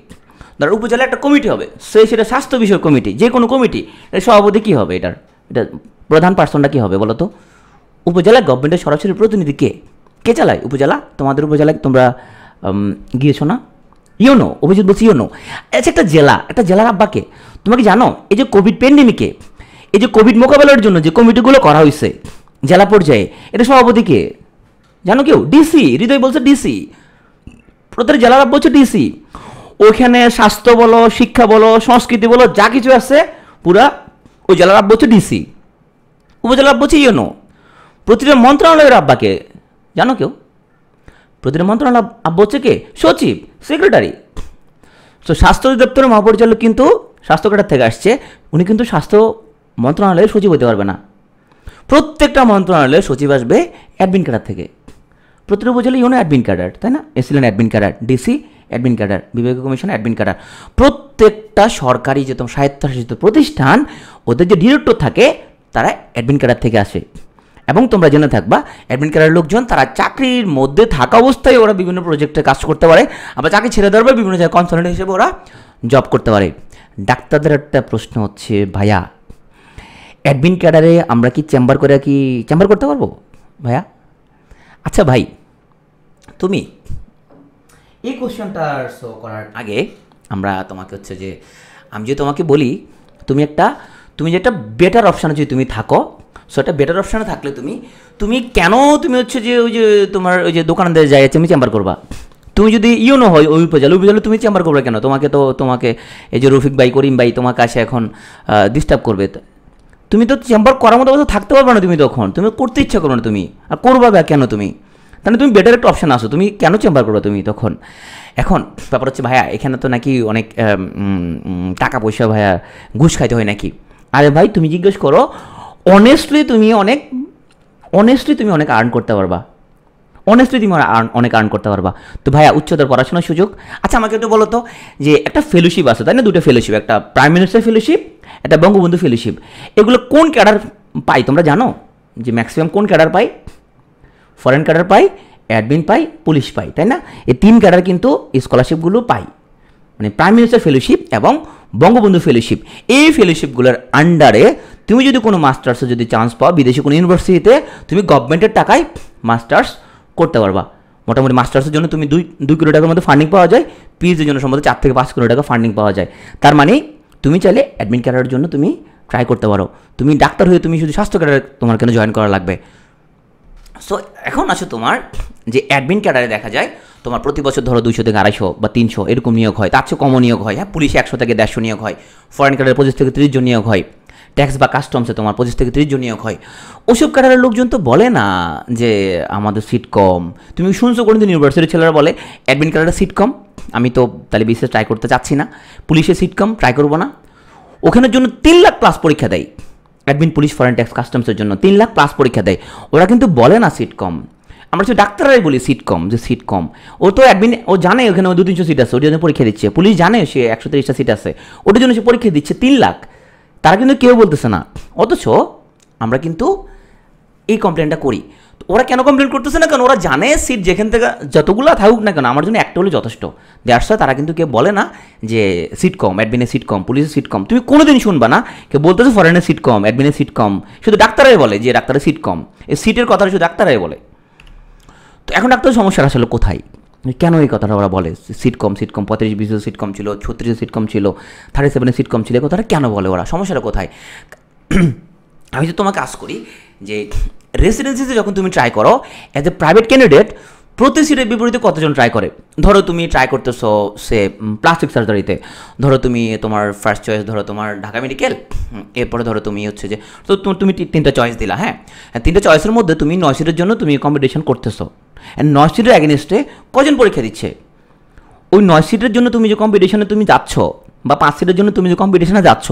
ধরো উপজেলায় একটা কমিটি হবে, সেটা স্বাস্থ্য বিষয়ক কমিটি, যে কোনো কমিটি, এর সভাপতি কী হবে? এটা প্রধান পার্সনটা কী হবে বলো তো? উপজেলায় গভর্নমেন্টের সরাসরি প্রতিনিধি কে চালায় উপজেলা? তোমাদের উপজেলায় তোমরা গিয়েছো না? ইউনো, অভিজিৎ বলছি ইউনো। আচ্ছা, একটা জেলার আব্বাকে তোমাকে জানো? এই যে কোভিড প্যান্ডেমিকে, এই যে কোভিড মোকাবেলার জন্য যে কমিটিগুলো করা হয়েছে জেলা পর্যায়ে, এটা সভাপতি কে জানো কেউ? ডিসি। হৃদয় বলছে ডিসি, প্রত্যেক জেলার আব্বা হচ্ছে ডিসি। ওইখানে স্বাস্থ্য বলো, শিক্ষা বলো, সংস্কৃতি বলো, যা কিছু আছে পুরা ওই জেলার আব্বা হচ্ছে ডিসি, উপজেলার আব্বা হচ্ছে ইউনো। প্রতিটা মন্ত্রণালয়ের আব্বাকে জানো কেউ? প্রতিটা মন্ত্রণালয় আব্বা হচ্ছে কে? সচিব, সেক্রেটারি। তো স্বাস্থ্য দপ্তরের মহাপরিচালক কিন্তু স্বাস্থ্য ক্যাডার থেকে আসছে, উনি কিন্তু স্বাস্থ্য মন্ত্রণালয়ের সচিব হতে পারবে না। প্রত্যেকটা মন্ত্রণালয়ের সচিব আসবে অ্যাডমিন ক্যাডার থেকে। প্রতিটা উপজেলায় ইউনো অ্যাডমিন ক্যাডার, তাই না? AC land admin cadre, DC admin cadre, বিভাগীয় কমিশন অ্যাডমিন ক্যাডার। প্রত্যেকটা সরকারি যে তোমার স্বায়ত্তশাসিত প্রতিষ্ঠান, ওদের যে ডিরেক্টর থাকে তারা অ্যাডমিন ক্যাডার থেকে আসে। এবং তোমরা জেনে থাকবা অ্যাডমিন ক্যাডারের লোকজন তারা চাকরির মধ্যে থাকা অবস্থায় ওরা বিভিন্ন প্রজেক্টে কাজ করতে পারে, আবার চাকরি ছেড়ে দেওয়ার পর বিভিন্ন জায়গায় কনসালটেন্ট হিসেবে ওরা জব করতে পারে। ডাক্তারদের একটা প্রশ্ন হচ্ছে, ভাইয়া অ্যাডমিন ক্যাডারে আমরা কি চেম্বার করতে পারবো ভাইয়া? আচ্ছা ভাই, তুমি এই কোশ্চেনটা আনসার করার আগে আমরা তোমাকে হচ্ছে যে আমি যে তোমাকে বলি তুমি যে একটা বেটার অপশানে যদি তুমি থাকো, সো একটা বেটার অপশানে থাকলে তুমি কেন হচ্ছে যে ওই যে তোমার ওই যে দোকানদার যায় তুমি চেম্বার করবা? তুমি যদি ইউনো হয় ওই উপজেলা তুমি চেম্বার করবে কেন? তোমাকে এই যে রফিক ভাই, করিম ভাই তোমাকে আসে এখন ডিস্টার্ব করবে, তুমি তো চেম্বার করার মতো অবস্থা থাকতে পারবে না। তুমি করতে ইচ্ছা করো না, তুমি আর করবা বা কেন? তাহলে তুমি বেটার একটা অপশান আসো, তুমি কেন চেম্বার করবে তুমি তখন? এখন ব্যাপার হচ্ছে ভাইয়া এখানে তো নাকি অনেক টাকা পয়সা ভাইয়া ঘুষ খাইতে হয় নাকি? আরে ভাই তুমি জিজ্ঞেস করো, অনেস্টলি তুমি অনেক আর্ন করতে পারবা, অনেক আর্ন করতে পারবা। তো ভাইয়া উচ্চতর পড়াশোনার সুযোগ, আচ্ছা আমাকে একটু বলো তো যে একটা ফেলোশিপ আছে তাই না, দুটো ফেলোশিপ, একটা প্রাইম মিনিস্টার ফেলোশিপ, একটা বঙ্গবন্ধু ফেলোশিপ, এগুলো কোন ক্যাডার পাই তোমরা জানো? যে ম্যাক্সিমাম কোন ক্যাডার পাই? ফরেন ক্যাডার পাই, অ্যাডমিন পাই, পুলিশ পাই, তাই না? এই তিন ক্যাডার কিন্তু স্কলারশিপগুলো পাই, মানে প্রাইম মিনিস্টার ফেলোশিপ এবং বঙ্গবন্ধু ফেলোশিপ। এই ফেলোশিপগুলোর আন্ডারে তুমি যদি কোনো মাস্টার্সে যদি চান্স পাও বিদেশি কোনো ইউনিভার্সিটিতে, তুমি গভর্নমেন্টের টাকায় মাস্টার্স করতে পারবা। মোটামুটি মাস্টার্সের জন্য তুমি 2 কোটি টাকার মতো ফান্ডিং পাওয়া যায়, পিএইচডির জন্য সম্ভবত 4 থেকে 5 কোটি টাকা ফান্ডিং পাওয়া যায়। তার মানে তুমি চাইলে অ্যাডমিন ক্যাডারের জন্য তুমি ট্রাই করতে পারো। তুমি ডাক্তার হয়ে তুমি শুধু স্বাস্থ্য ক্যাডারে তোমার কেন জয়েন করা লাগবে? সো এখন আসো তোমার যে অ্যাডমিন ক্যাডারে দেখা যায় তোমার প্রতি বছর ধরো 200 থেকে 250 বা 300 এরকম নিয়োগ হয়, তার চেয়ে কমও নিয়োগ হয়। হ্যাঁ, পুলিশে 100 থেকে 150 নিয়োগ হয়, ফরেন ক্যাডারে 25 থেকে 30 জন নিয়োগ হয়, ট্যাক্স বা কাস্টমসে তোমার 25 থেকে 30 জন নিয়োগ হয়। ওসব ক্যাডারের লোকজন তো বলে না যে আমাদের সিট কম। তুমি শুনছো কোনোদিন ইউনিভার্সিটির ছেলেরা বলে অ্যাডমিন ক্যাডারের সিট কম? আমি তো তাহলে বিশেষ ট্রাই করতে চাচ্ছি না, পুলিশের সিট কম, ট্রাই করবো না। ওখানের জন্য 3 লাখ প্লাস পরীক্ষা দেয়, অ্যাডমিন, পুলিশ, ফরেন, ট্যাক্স, কাস্টমসের জন্য 3 লাখ প্লাস পরীক্ষা দেয়। ওরা কিন্তু বলে না সিট কম, আমরা শুধু ডাক্তাররাই বলি সিট কম, যে সিট কম। ও তো অ্যাডমিন, ও জানে ওখানে 200-300 সিট আছে, ওটার জন্য পরীক্ষা দিচ্ছে। পুলিশ জানে সে 130টা সিট আছে, ওটার জন্য সে পরীক্ষা দিচ্ছে 3 লাখ। তারা কিন্তু কেউ বলতেছে না, অথচ আমরা কিন্তু এই কমপ্লেনটা করি। ওরা কেন কমপ্লেন করতেছে না? কারণ ওরা জানে সিট যেখান থেকে যতগুলো থাকুক না কেন আমার জন্য একটা হলে যথেষ্ট। দ্যাটস ওয়াই তারা কিন্তু কেউ বলে না যে সিট কম, অ্যাডমিনের সিট কম, পুলিশের সিট কম। তুমি কোনোদিন শুনবা না কেউ বলতেছে ফরেনের সিট কম, অ্যাডমিনের সিট কম। শুধু ডাক্তারাই বলে যে ডাক্তারের সিট কম, এই সিটের কথাটা শুধু ডাক্তারাই বলে। তো এখন ডাক্তারের সমস্যা আসলে কোথায়? কেন এই কথাটা ওরা বলে সিট কম 35-20 সিট কম ছিল, 36 সিট কম ছিল, 37 সিট কম ছিল, এই কথাটা কেন বলে ওরা? সমস্যাটা কোথায়? আমি তো তোমাকে আজ করি যে রেসিডেন্সিতে যখন তুমি ট্রাই করো অ্যাজ এ প্রাইভেট ক্যান্ডিডেট, প্রতি সিটের বিপরীতে কতজন ট্রাই করে? ধরো তুমি ট্রাই করতেছো সে প্লাস্টিক সার্জারিতে, ধরো তুমি তোমার ফার্স্ট চয়েস ধরো তোমার ঢাকা মেডিকেল, এরপরে ধরো তুমি হচ্ছে যে তো তুমি 3টা চয়েস দিলা, হ্যাঁ 3টা চয়েসের মধ্যে তুমি 9 সিটের জন্য তুমি কম্পিটিশন করতেছো, 9 সিটের অ্যাগেনিস্টে কজন পরীক্ষা দিচ্ছে? ওই 9 সিটের জন্য তুমি যে কম্পিটিশনে তুমি যাচ্ছ বা 5 সিটের জন্য তুমি যে কম্পিটিশনে যাচ্ছ,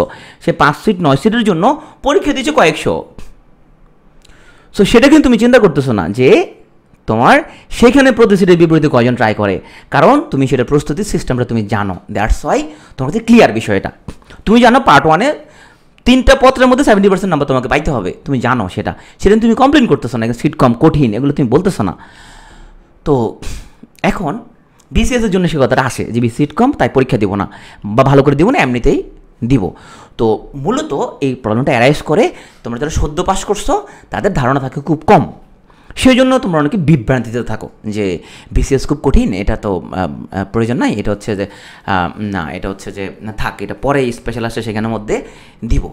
সে 5 সিট 9 সিটের জন্য পরীক্ষা দিচ্ছে কয়েকশো। সো সেটা কিন্তু তুমি চিন্তা করতেছো না যে তোমার সেখানে প্রতি সিটের বিপরীতে কয়জন ট্রাই করে, কারণ তুমি সেটা প্রস্তুতির সিস্টেমটা তুমি জানো। দ্যাটস ওয়াই তোমার কাছে ক্লিয়ার বিষয়টা। তুমি জানো পার্ট 1-এ 3টা পত্রের মধ্যে 70% নাম্বার তোমাকে পাইতে হবে, তুমি জানো সেটা, সেদিন তুমি কমপ্লেন করতেছো না সিট কম কঠিন এগুলো তুমি বলতেছো না। তো এখন বিসিএস এর জন্য সে কথাটা আসে যে সিট কম তাই পরীক্ষা দিব না বা ভালো করে দিব না, এমনিতেই দিব। তো মূলত এই প্রবলেমটা অ্যারাইজ করে তোমরা যারা সদ্য পাস করছো তাদের ধারণা থাকে খুব কম, সেই জন্য তোমরা অনেকে বিভ্রান্তিতে থাকো যে বিসিএস খুব কঠিন, এটা তো প্রয়োজন নাই, এটা হচ্ছে যে না এটা হচ্ছে যে না থাক এটা পরে স্পেশাল আসছে সেখানের মধ্যে দিব।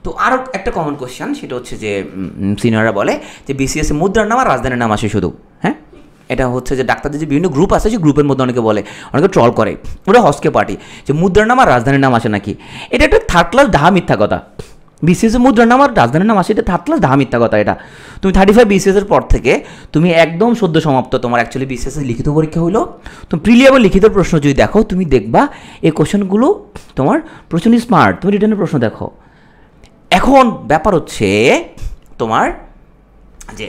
তো আরও একটা কমন কোয়েশ্চেন সেটা হচ্ছে যে সিনিয়ররা বলে যে বিসিএস এ মুদ্রার নাম আর রাজধানীর নাম আসে শুধু, হ্যাঁ এটা হচ্ছে যে ডাক্তারদের যে বিভিন্ন গ্রুপ আছে সেই গ্রুপের মধ্যে অনেকে বলে, অনেকে ট্রল করে, ওটা হস্কে পার্টি যে মুদ্রার নাম আর রাজধানীর নাম আসে নাকি, এটা একটা থার্ড ক্লাস ডাহা মিথ্যা কথা। বিসিএসের মুদ্রার নাম আর রাজধানীর নাম আসে এটা থার্ড ক্লাস ডাহা মিথ্যা কথা। এটা তুমি 35 বিসিএসের পর থেকে তুমি একদম সদ্য সমাপ্ত তোমার অ্যাকচুয়ালি বিসিএসের লিখিত পরীক্ষা হলো, তুমি প্রিলিয়ামের লিখিত প্রশ্ন যদি দেখো তুমি দেখবা এই কোশ্চেনগুলো তোমার প্রচণ্ড স্মার্ট, তুমি রিটার্নের প্রশ্ন দেখো। এখন ব্যাপার হচ্ছে তোমার যে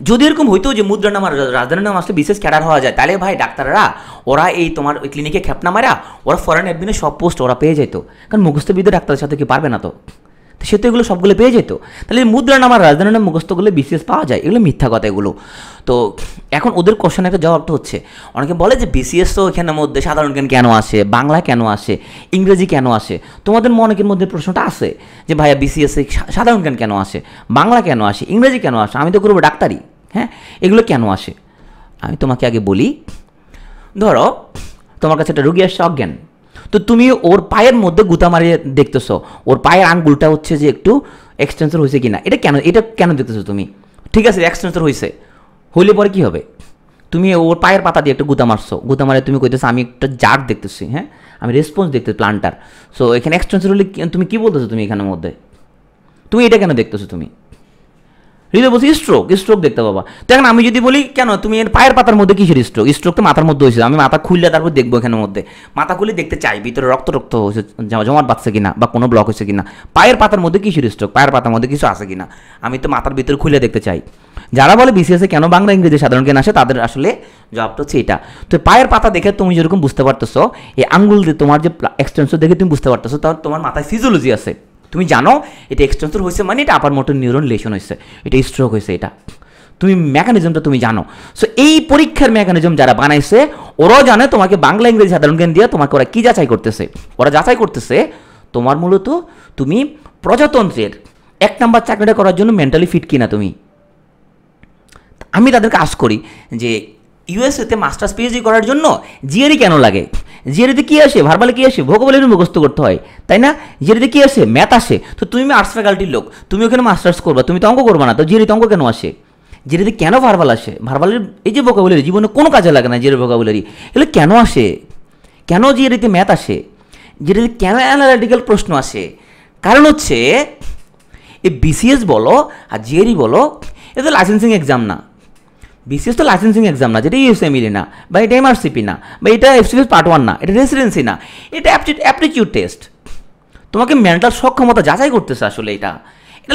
যদি এরকম হইতো যে মুদ্রার নাম আর রাজধানীর নাম আসলে বিশেষ ক্যাডার হওয়া যায়, তাহলে ভাই ডাক্তাররা ওরা এই তোমার ওই ক্লিনিকে খ্যাপনা মারা ওরা ফরেন অ্যাডমিনে সব পোস্ট ওরা পেয়ে যেত, কারণ মুখস্থবিদ্যা ডাক্তারের সাথে কি পারবে না, তো সে তো এগুলো সবগুলো পেয়ে যেত। তাহলে মুদ্রার নাম আর রাজধানীর নাম মুখস্থগুলো বিশেষ পাওয়া যায়, এগুলো মিথ্যা কথা এগুলো। তো এখন ওদের কোশ্চেন একটা জবাবটা হচ্ছে, অনেকে বলে যে বিসিএস তো এখানের মধ্যে সাধারণ জ্ঞান কেন আসে, বাংলা কেন আসে, ইংরেজি কেন আসে? তোমাদের অনেকের মধ্যে প্রশ্নটা আসে যে ভাইয়া বিসিএসে সাধারণ জ্ঞান কেন আসে, বাংলা কেন আসে, ইংরেজি কেন আসে, আমি তো করবো ডাক্তারি, হ্যাঁ এগুলো কেন আসে? আমি তোমাকে আগে বলি, ধরো তোমার কাছে একটা রুগী আসছে অজ্ঞান, তো তুমি ওর পায়ের মধ্যে গুতা মারিয়ে দেখতেছো ওর পায়ের আঙ্গুলটা হচ্ছে যে একটু এক্সটেন্সর হয়েছে কিনা, এটা কেন দেখতেছো তুমি? ঠিক আছে এক্সটেন্সর হইলে পরে কী হবে? তুমি ওর পায়ের পাতা দিয়ে একটা গুতা মারছো, গুতা মারে তুমি কইতেছো আমি একটা জার দেখতেছি, হ্যাঁ আমি রেসপন্স দেখতেছি প্লান্টার, সো এখানে এক্সটেন্সর হলে তুমি কী বলতেছো? তুমি এখানের মধ্যে তুমি এটা কেন দেখতেছো? তুমি হৃদয় বলছি স্ট্রোক দেখতে পাবা। তো এখন আমি যদি বলি কেন তুমি এর পায়ের পাতার মধ্যে কিসের স্ট্রোক তো মাথার মধ্যে হয়েছে, আমি মাথা খুললে তারপর দেখবো এখানের মধ্যে, মাথা খুলে দেখতে চাই ভিতরে রক্ত হয়েছে জমাট বাঁধছে কিনা বা কোনো ব্লক হয়েছে কিনা, পায়ের পাতার মধ্যে কিসের স্ট্রোক, পায়ের পাতার মধ্যে কিছু আছে কিনা, আমি তো মাথার ভিতরে খুলে দেখতে চাই। যারা বলে বিসিএসে কেন বাংলা ইংরেজি সাধারণ জ্ঞান আসে তাদের আসলে জবাবটা হচ্ছে এটা। তো পায়ের পাতা দেখে তুমি যেরকম বুঝতে পারতেছো এই আঙ্গুল দিয়ে তোমার যে এক্সটেন্সর দেখে তুমি বুঝতে পারতেছো, তাহলে তোমার মাথায় ফিজিওলজি আছে, তুমি জানো এটা এক্সটেন্সর হয়েছে মানে এটা আপার মোটর নিউরন লেশন হয়েছে, এটা স্ট্রোক হয়েছে, এটা তুমি মেকানিজমটা তুমি জানো। সো এই পরীক্ষার মেকানিজম যারা বানাইছে ওরাও জানে তোমাকে বাংলা ইংরেজি সাধারণ জ্ঞান দিয়ে তোমাকে ওরা কী যাচাই করতেছে, ওরা যাচাই করতেছে তোমার মূলত তুমি প্রজাতন্ত্রের 1 নাম্বার চাকরিটা করার জন্য মেন্টালি ফিট কিনা তুমি। আমি তাদেরকে আশ করি যে ইউএসএতে মাস্টার্স পিএইচডি করার জন্য জিআরই কেন লাগে? জিআরিতে কী আসে? ভার্বালে কী আসে? ভোকাবুলারি মুখস্থ করতে হয়, তাই না? জিআরিতে কী আসে? ম্যাথ আসে। তো তুমি আর্টস ফ্যাকাল্টির লোক, তুমি ওখানে মাস্টার্স করবা, তুমি তো অঙ্ক করবা না, তো জিআরিতে অঙ্ক কেন আসে? জিআরিতে কেন ভার্বাল আসে? ভার্বালের এই যে ভোকাবুলারি জীবনে কোনো কাজে লাগে না, জিআরি ভোকাবুলারি এগুলো কেন আসে? কেন জিআরিতে ম্যাথ আসে? জিআরিতে কেন অ্যানালিটিক্যাল প্রশ্ন আসে? কারণ হচ্ছে এই বিসিএস বলো আর জিআরি বলো এটা লাইসেন্সিং এক্সাম না। বিসিএস তো লাইসেন্সিং এক্সাম না, যেটা ইউএসএমএলই না, বা এটা এমআরসিপি না, বা এটা এফসিএস পার্ট 1 না, এটা রেসিডেন্সি না, এটা অ্যাপটিটিউড টেস্ট। তোমাকে মেন্টাল সক্ষমতা যাচাই করতেছে আসলে এটা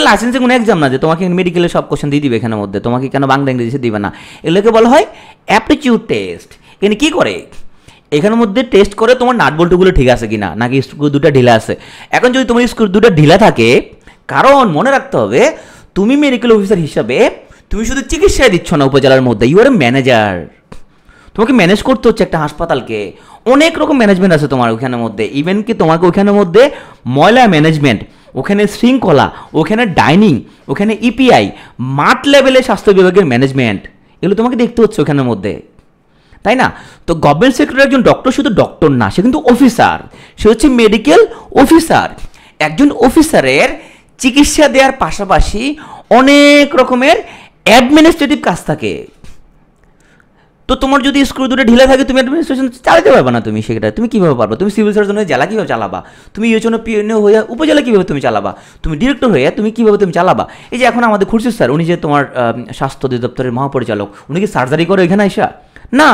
লাইসেন্সিং কোনো এক্সাম না যে তোমাকে মেডিকেলের সব কোশ্চেন দিয়ে দিবে এখানের মধ্যে, তোমাকে কেন বাংলা ইংরেজি দিবে না, এগুলোকে বলা হয় অ্যাপটিটিউড টেস্ট। এখানে কী করে? এখানের মধ্যে টেস্ট করে তোমার নাট বল্টুগুলো ঠিক আছে কিনা, নাকি স্ক্রু দুটো ঢিলা আছে। এখন যদি তোমার স্ক্রু দুটো ঢিলা থাকে, কারণ মনে রাখতে হবে তুমি মেডিকেল অফিসার হিসাবে তুমি শুধু চিকিৎসায় দিচ্ছ না উপজেলার মধ্যে, ইউ আর এ ম্যানেজার, তোমাকে ম্যানেজ করতে হচ্ছে একটা হাসপাতালকে। অনেক রকম ম্যানেজমেন্ট আছে তোমার ওখানের মধ্যে, ইভেন কি তোমাকে ওখানের মধ্যে ময়লা ম্যানেজমেন্ট, ওখানে শৃঙ্খলা, ওখানে ডাইনিং, ওখানে ইপিআই, মাঠ লেভেলে স্বাস্থ্য বিভাগের ম্যানেজমেন্ট, এগুলো তোমাকে দেখতে হচ্ছে ওখানের মধ্যে, তাই না? তো গভর্নমেন্ট সেক্টরের একজন ডক্টর শুধু ডক্টর না, সে কিন্তু অফিসার, সে হচ্ছে মেডিকেল অফিসার। একজন অফিসারের চিকিৎসা দেওয়ার পাশাপাশি অনেক রকমের অ্যাডমিনিস্ট্রেটিভ কাজ থাকে। তো তোমার যদি স্ক্রু দুটো ঢিলা থাকে তুমি অ্যাডমিনিস্ট্রেশন চালাতে পারবে না, তুমি সেটা তুমি কীভাবে পারবে? তুমি সিভিল সার্জন হয়ে জেলা কীভাবে চালাবা? তুমি ইউএচএন পিএনও হয়ে উপজেলা কীভাবে তুমি চালাবা? তুমি ডিরেক্টর হয়ে তুমি কীভাবে তুমি চালাবা? এই যে এখন আমাদের খুরশিদ স্যার, উনি যে তোমার স্বাস্থ্য অধিদপ্তরের মহাপরিচালক, উনি কি সার্জারি করে এখানে আইসা? না,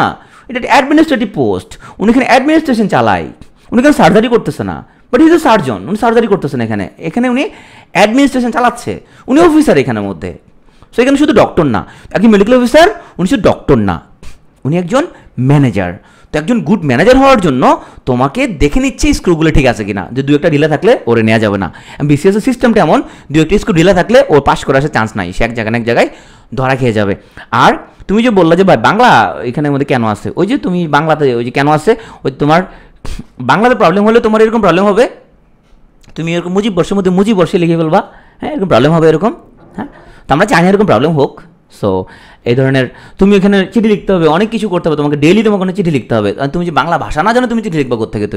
এটা একটা অ্যাডমিনিস্ট্রেটিভ পোস্ট, উনি এখানে অ্যাডমিনিস্ট্রেশন চালায়, উনি এখানে সার্জারি করতেছে না। বাট ইজ এ সার্জন, উনি সার্জারি করতেছেন এখানে, এখানে উনি অ্যাডমিনিস্ট্রেশন চালাচ্ছে, উনি অফিসার এখানের মধ্যে। সো এখানে শুধু ডক্টর না, একজন মেডিকেল অফিসার, উনি শুধু ডক্টর না, উনি একজন ম্যানেজার। তো একজন গুড ম্যানেজার হওয়ার জন্য তোমাকে দেখে নিচ্ছে স্ক্রুগুলো ঠিক আছে কিনা, যে দু একটা ঢিলা থাকলে ওরে নেওয়া যাবে না। বিসিএসের সিস্টেমটা এমন, দু একটা স্ক্রু ঢিলা থাকলে ওর পাস করার চান্স নাই, সে এক জায়গায় ধরা খেয়ে যাবে। আর তুমি যে বললা যে ভাই বাংলা এখানের মধ্যে কেন আছে, ওই যে তুমি বাংলাতে ওই যে কেন আছে, ওই তোমার বাংলাতে প্রবলেম হলে তোমার এরকম প্রবলেম হবে, তুমি এরকম মুজিব বর্ষের মধ্যে মুজিব বর্ষে লিখে ফেলবা, হ্যাঁ এরকম প্রবলেম হবে এরকম। হ্যাঁ, তো আমরা চাই না এরকম প্রবলেম হোক। সো এই ধরনের তুমি এখানে চিঠি লিখতে হবে, অনেক কিছু করতে হবে তোমাকে, ডেইলি তোমাকে চিঠি লিখতে হবে। আর তুমি যে বাংলা ভাষা না জানো তুমি চিঠি লিখবা কোথেকে?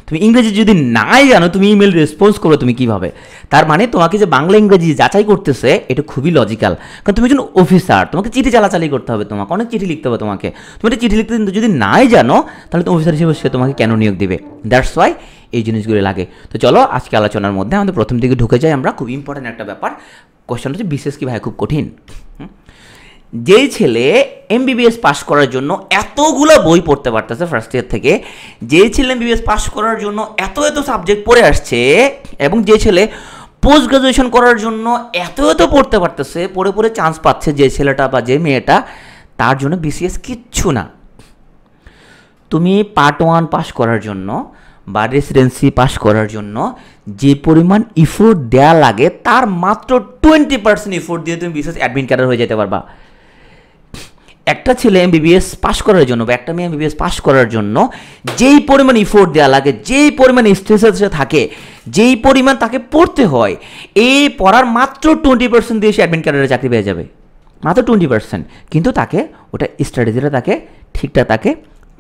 তুমি ইংরেজি যদি নাই জানো তুমি ইমেল রেসপন্স করবে তুমি কীভাবে? তার মানে তোমাকে যে বাংলা ইংরেজি যাচাই করতেছে এটা খুবই লজিক্যাল, কারণ তুমি একজন অফিসার, তোমাকে চিঠি চালাচালি করতে হবে, তোমাকে অনেক চিঠি লিখতে হবে তোমাকে। তুমি একটা চিঠি লিখতে যদি নাই জানো তাহলে তুমি অফিসার হিসেবে সে তোমাকে কেন নিয়োগ দিবে? দ্যাটস ওয়াই এই জিনিসগুলো লাগে। তো চলো আজকে আলোচনার মধ্যে আমাদের প্রথম দিকে ঢুকে যাই আমরা। খুব ইম্পর্টেন্ট একটা ব্যাপার, কোয়েশ্চেন হচ্ছে বিশেষ কি ভাই খুব কঠিন। যেই ছেলে এমবিবিএস পাস করার জন্য এতগুলো বই পড়তে পারতেছে ফার্স্ট ইয়ার থেকে, যেই ছেলে এমবিবিএস পাস করার জন্য এত সাবজেক্ট পড়ে আসছে, এবং যে ছেলে পোস্ট গ্রাজুয়েশন করার জন্য এত পড়তে পারতেছে, পড়ে চান্স পাচ্ছে, যে ছেলেটা বা যে মেয়েটা, তার জন্য বিসিএস কিচ্ছু না। তুমি পার্ট 1 পাস করার জন্য বা রেসিডেন্সি পাস করার জন্য যে পরিমাণ ইফোর্ট দেওয়া লাগে তার মাত্র 20% ইফোর্ট দিয়ে তুমি বিসিএস অ্যাডমিন ক্যাডার হয়ে যেতে পারবা। একটা ছেলে এমবিবিএস পাস করার জন্য বা একটা মেয়ে এমবিবিএস পাস করার জন্য যেই পরিমাণ ইফোর্ট দেওয়া লাগে, যেই পরিমাণ স্ট্রেসে থাকে, যেই পরিমাণ তাকে পড়তে হয়, এই পড়ার মাত্র 20% দিয়ে সে অ্যাডমিন ক্যাডারে চাকরি পেয়ে যাবে, মাত্র 20%। কিন্তু তাকে ওটা স্ট্র্যাটেজিটা তাকে ঠিকঠাক তাকে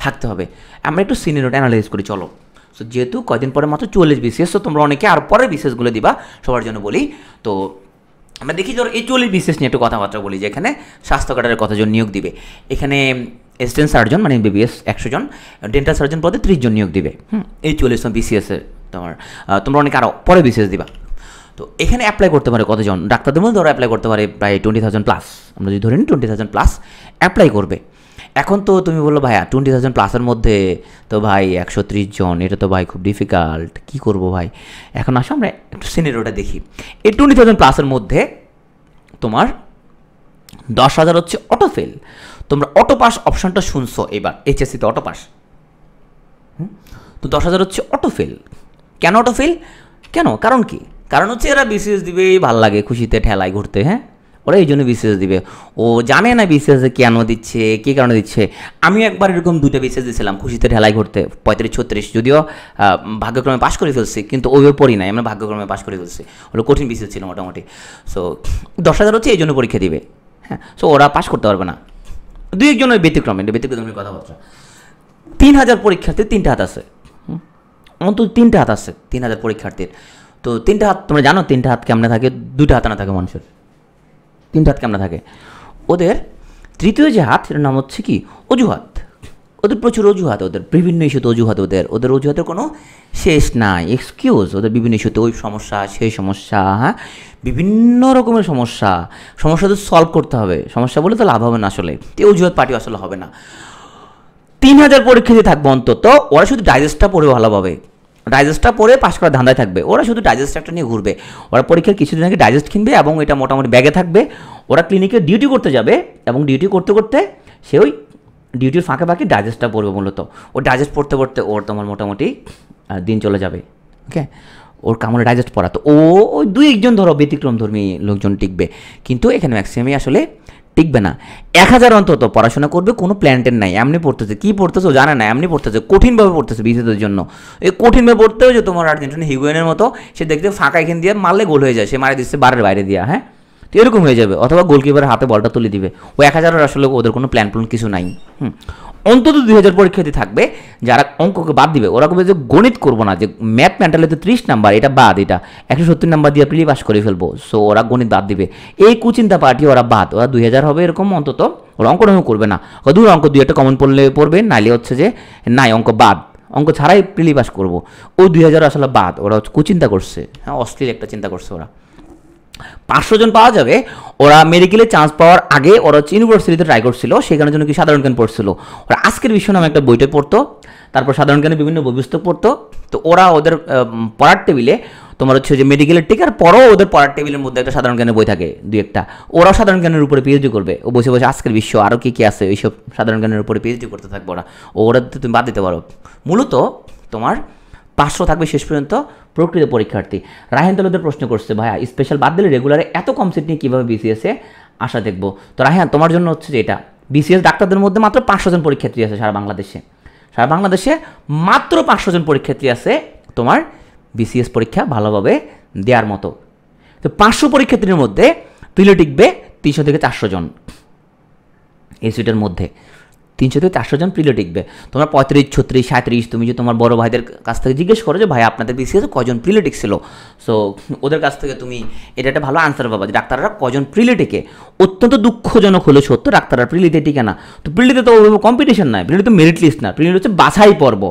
থাকতে হবে। আমরা একটু সিনিয়রটা অ্যানালাইজ করি চলো। সো যেহেতু কয়দিন পরে মাত্র 44 বিসিএস, তো তোমরা অনেকে আর পরে বিসিএসগুলো দিবা, সবার জন্য বলি। তো আমরা দেখি ধরো এই 40 বিসিএস নিয়ে একটু কথাবার্তা বলি, যে এখানে স্বাস্থ্য কার্ডের কতজন নিয়োগ দিবে। এখানে অ্যাসিস্ট্যান্ট সার্জন মানে এমবিবিএস 100 জন, ডেন্টাল সার্জন পদে 30 জন নিয়োগ দিবে। এই 40 বিসিএসের তোমরা অনেকে আরও পরে বিসিএস দিবা। তো এখানে অ্যাপ্লাই করতে পারে কতজন? ডাক্তারদের মধ্যে ধরো অ্যাপ্লাই করতে পারে প্রায় 20,000 প্লাস, আমরা যদি ধরে নিই 20,000 প্লাস অ্যাপ্লাই করবে। এখন তো তুমি বললো ভাইয়া 20,000 প্লাসের মধ্যে তো ভাই 130 জন, এটা তো ভাই খুব ডিফিকাল্ট, কী করবো ভাই? এখন আসো আমরা একটু সিনারিওটা দেখি। এই 20,000 প্লাসের মধ্যে তোমার 10,000 হচ্ছে অটো ফেল। তোমরা অটো পাস অপশানটা শুনছো এবার, এইচএসসিতে অটো পাস। তো 10,000 হচ্ছে অটো ফেল। কেন অটো ফেল? কেন? কারণ কি? কারণ হচ্ছে এরা বিসিএস দিবে ভাল লাগে, খুশিতে ঠেলায় ঘুরতে, হ্যাঁ ওরা এই জন্য বিসিএস দিবে। ও জানে না বিসিএসে কেন দিচ্ছে, কী কারণে দিচ্ছে। আমি একবার এরকম 2টা বিসিএস দিয়েছিলাম খুশিতে ঠেলায় ঘুরতে, 35-36, যদিও ভাগ্যক্রমে পাস করে ফেলছি, কিন্তু ওইভাবে পড়ি নাই, আমরা ভাগ্যক্রমে পাস করে ফেলছি। ওটা কঠিন বিসিএস ছিল মোটামুটি। সো 10,000 হচ্ছে এই জন্য পরীক্ষা দিবে, হ্যাঁ। সো ওরা পাস করতে পারবে না, 2-1 ব্যতিক্রমে, ব্যতিক্রমের কথাবার্তা। 3,000 পরীক্ষার্থীর 3টা হাত আছে, অন্তত 3টা হাত আছে 3,000 পরীক্ষার্থীর। তো 3টা হাত তোমরা জানো 3টা হাত কেমনে থাকে? 2টা হাত না থাকে মানুষের, 3টা হাত কেমনে থাকে? ওদের তৃতীয় যে হাত সেটার নাম হচ্ছে কি? অজুহাত। ওদের প্রচুর অজুহাত, ওদের বিভিন্ন ইস্যুতে অজুহাত, ওদের অজুহাতের কোনো শেষ নাই, এক্সকিউজ। ওদের বিভিন্ন ইস্যুতে ওই সমস্যা সেই সমস্যা, হ্যাঁ বিভিন্ন রকমের সমস্যা তো সলভ করতে হবে। সমস্যা বলে তো লাভ হবে না আসলে, অজুহাত পার্টি আসলে হবে না। 3,000 পরীক্ষা দিয়ে থাকবে অন্তত, ওরা শুধু ডাইজেস্টটা পড়ে ভালোভাবে, ডাইজেস্টটা পড়ে পাস করার ধান্দায় থাকবে। ওরা শুধু ডাইজেস্ট একটা নিয়ে ঘুরবে। ওরা পরীক্ষার কিছুদিন আগে ডাইজেস্ট কিনবে এবং এটা মোটামুটি ব্যাগে থাকবে। ওরা ক্লিনিকে ডিউটি করতে যাবে এবং ডিউটি করতে করতে সে ওই ডিউটির ফাঁকে ফাঁকে ডাইজেস্টটা পড়বে মূলত। ও ডাইজেস্ট পড়তে পড়তে ওর তোমার মোটামুটি দিন চলে যাবে, ওকে। ওর কামড়ে ডাইজেস্ট পড়া, তো ওই 2-1 ধরো ব্যতিক্রমধর্মী লোকজন টিকবে, কিন্তু এখানে ম্যাক্সিমামই আসলে টিকবে না। 1,000 অন্তত পড়াশোনা করবে, কোনো প্ল্যান্টের নাই, এমনি পড়তেছে। কী পড়তেছে ও জানে না, এমনি পড়তেছে, কঠিনভাবে পড়তেছে বিসিএসের জন্য। এই কঠিনভাবে পড়তেও যে তোমার আর্জেন্টিনা হিগুয়েনের মতো, সে দেখতে ফাঁকা এখান দিয়ে মারলে গোল হয়ে যায়, সে মারে দিচ্ছে বারের বাইরে দিয়া, হ্যাঁ তো এরকম হয়ে যাবে। অথবা গোলকিপারের হাতে বলটা তুলে দিবে। ও 1,000 আসলে ওদের কোনো প্ল্যান কিছু নাই। অন্তত 2,000 পরীক্ষার্থী থাকবে যারা অঙ্ককে বাদ দিবে। ওরা কবে যে গণিত করবো না, যে ম্যাথ মেন্টালিতে 30 নাম্বার, এটা বাদ, এটা 170 নাম্বার দিয়ে প্রি পাস করে ফেলবো। সো ওরা গণিত বাদ দিবে, এই কুচিন্তা পার্টি ওরা বাদ। ওরা 2,000 হবে এরকম অন্তত ওরা অঙ্ক করবে না, দূর অঙ্ক 2-1 কমন পড়লে পড়বে, নাইলে হচ্ছে যে নাই অঙ্ক বাদ, অঙ্ক ছাড়াই প্রিলি পাস করবো। ও 2000 আসলে বাদ, ওরা কুচিন্তা করছে, হ্যাঁ অশ্লীল একটা চিন্তা করছে ওরা। 500 জন পাওয়া যাবে, ওরা মেডিকেলে চান্স পাওয়ার আগে ওরা হচ্ছে ইউনিভার্সিটিতে ট্রাই করছিল, সেখানে জন্য কি সাধারণ জ্ঞান পড়ছিল। ওরা আজকের বিশ্ব নামে একটা বইটা পড়তো, তারপর সাধারণ জ্ঞানের বিভিন্ন বই পুস্তক পড়তো। তো ওরা ওদের পড়ার টেবিলে তোমার হচ্ছে যে মেডিকেলের টিকার পরও ওদের পড়ার টেবিলের মধ্যে একটা সাধারণ জ্ঞানের বই থাকে 2-1টা, ওরাও সাধারণ জ্ঞানের উপরে পিএইচডি করবে। ও বসে বসে আজকের বিশ্ব আরও কী কী আছে এইসব সাধারণ জ্ঞানের উপরে পিএইচডি করতে থাকবে ওরা, ওরা তুমি বাদ দিতে পারো। মূলত তোমার 500 থাকবে শেষ পর্যন্ত প্রকৃত পরীক্ষার্থী। রায়হান তাহলে প্রশ্ন করছে, ভাইয়া স্পেশাল বাদ দিলে রেগুলারে এত কম সিট নিয়ে কীভাবে বিসিএসে আশা দেখবো। তো রায়হান তোমার জন্য হচ্ছে যে এটা, বিসিএস ডাক্তারদের মধ্যে মাত্র 500 জন পরীক্ষার্থী আছে সারা বাংলাদেশে, সারা বাংলাদেশে মাত্র 500 জন পরীক্ষার্থী আছে তোমার বিসিএস পরীক্ষা ভালোভাবে দেওয়ার মতো। তো 500 পরীক্ষার্থীর মধ্যে প্রিলি টিকবে 300 থেকে 400 জন, এই সিটের মধ্যে 300 থেকে 400 জন প্রিলি টিকবে। তোমরা 35, 36, 37 তুমি যে তোমার বড় ভাইদের কাছ থেকে জিজ্ঞেস করো যে ভাই আপনাদের বিসিএসে কজন প্রিলি টিকছিল, সো ওদের কাছ থেকে তুমি এটা একটা ভালো আনসার পাবা যে ডাক্তাররা কজন প্রিলি টিকে। অত্যন্ত দুঃখজনক হলো সত্য, ডাক্তাররা প্রিলিতে টিকে না। তো প্রিলিতে তো কম্পিটিশন নাই, প্রিলি তো মেরিট লিস্ট না, প্রিলি হচ্ছে বাছাই পর্ব।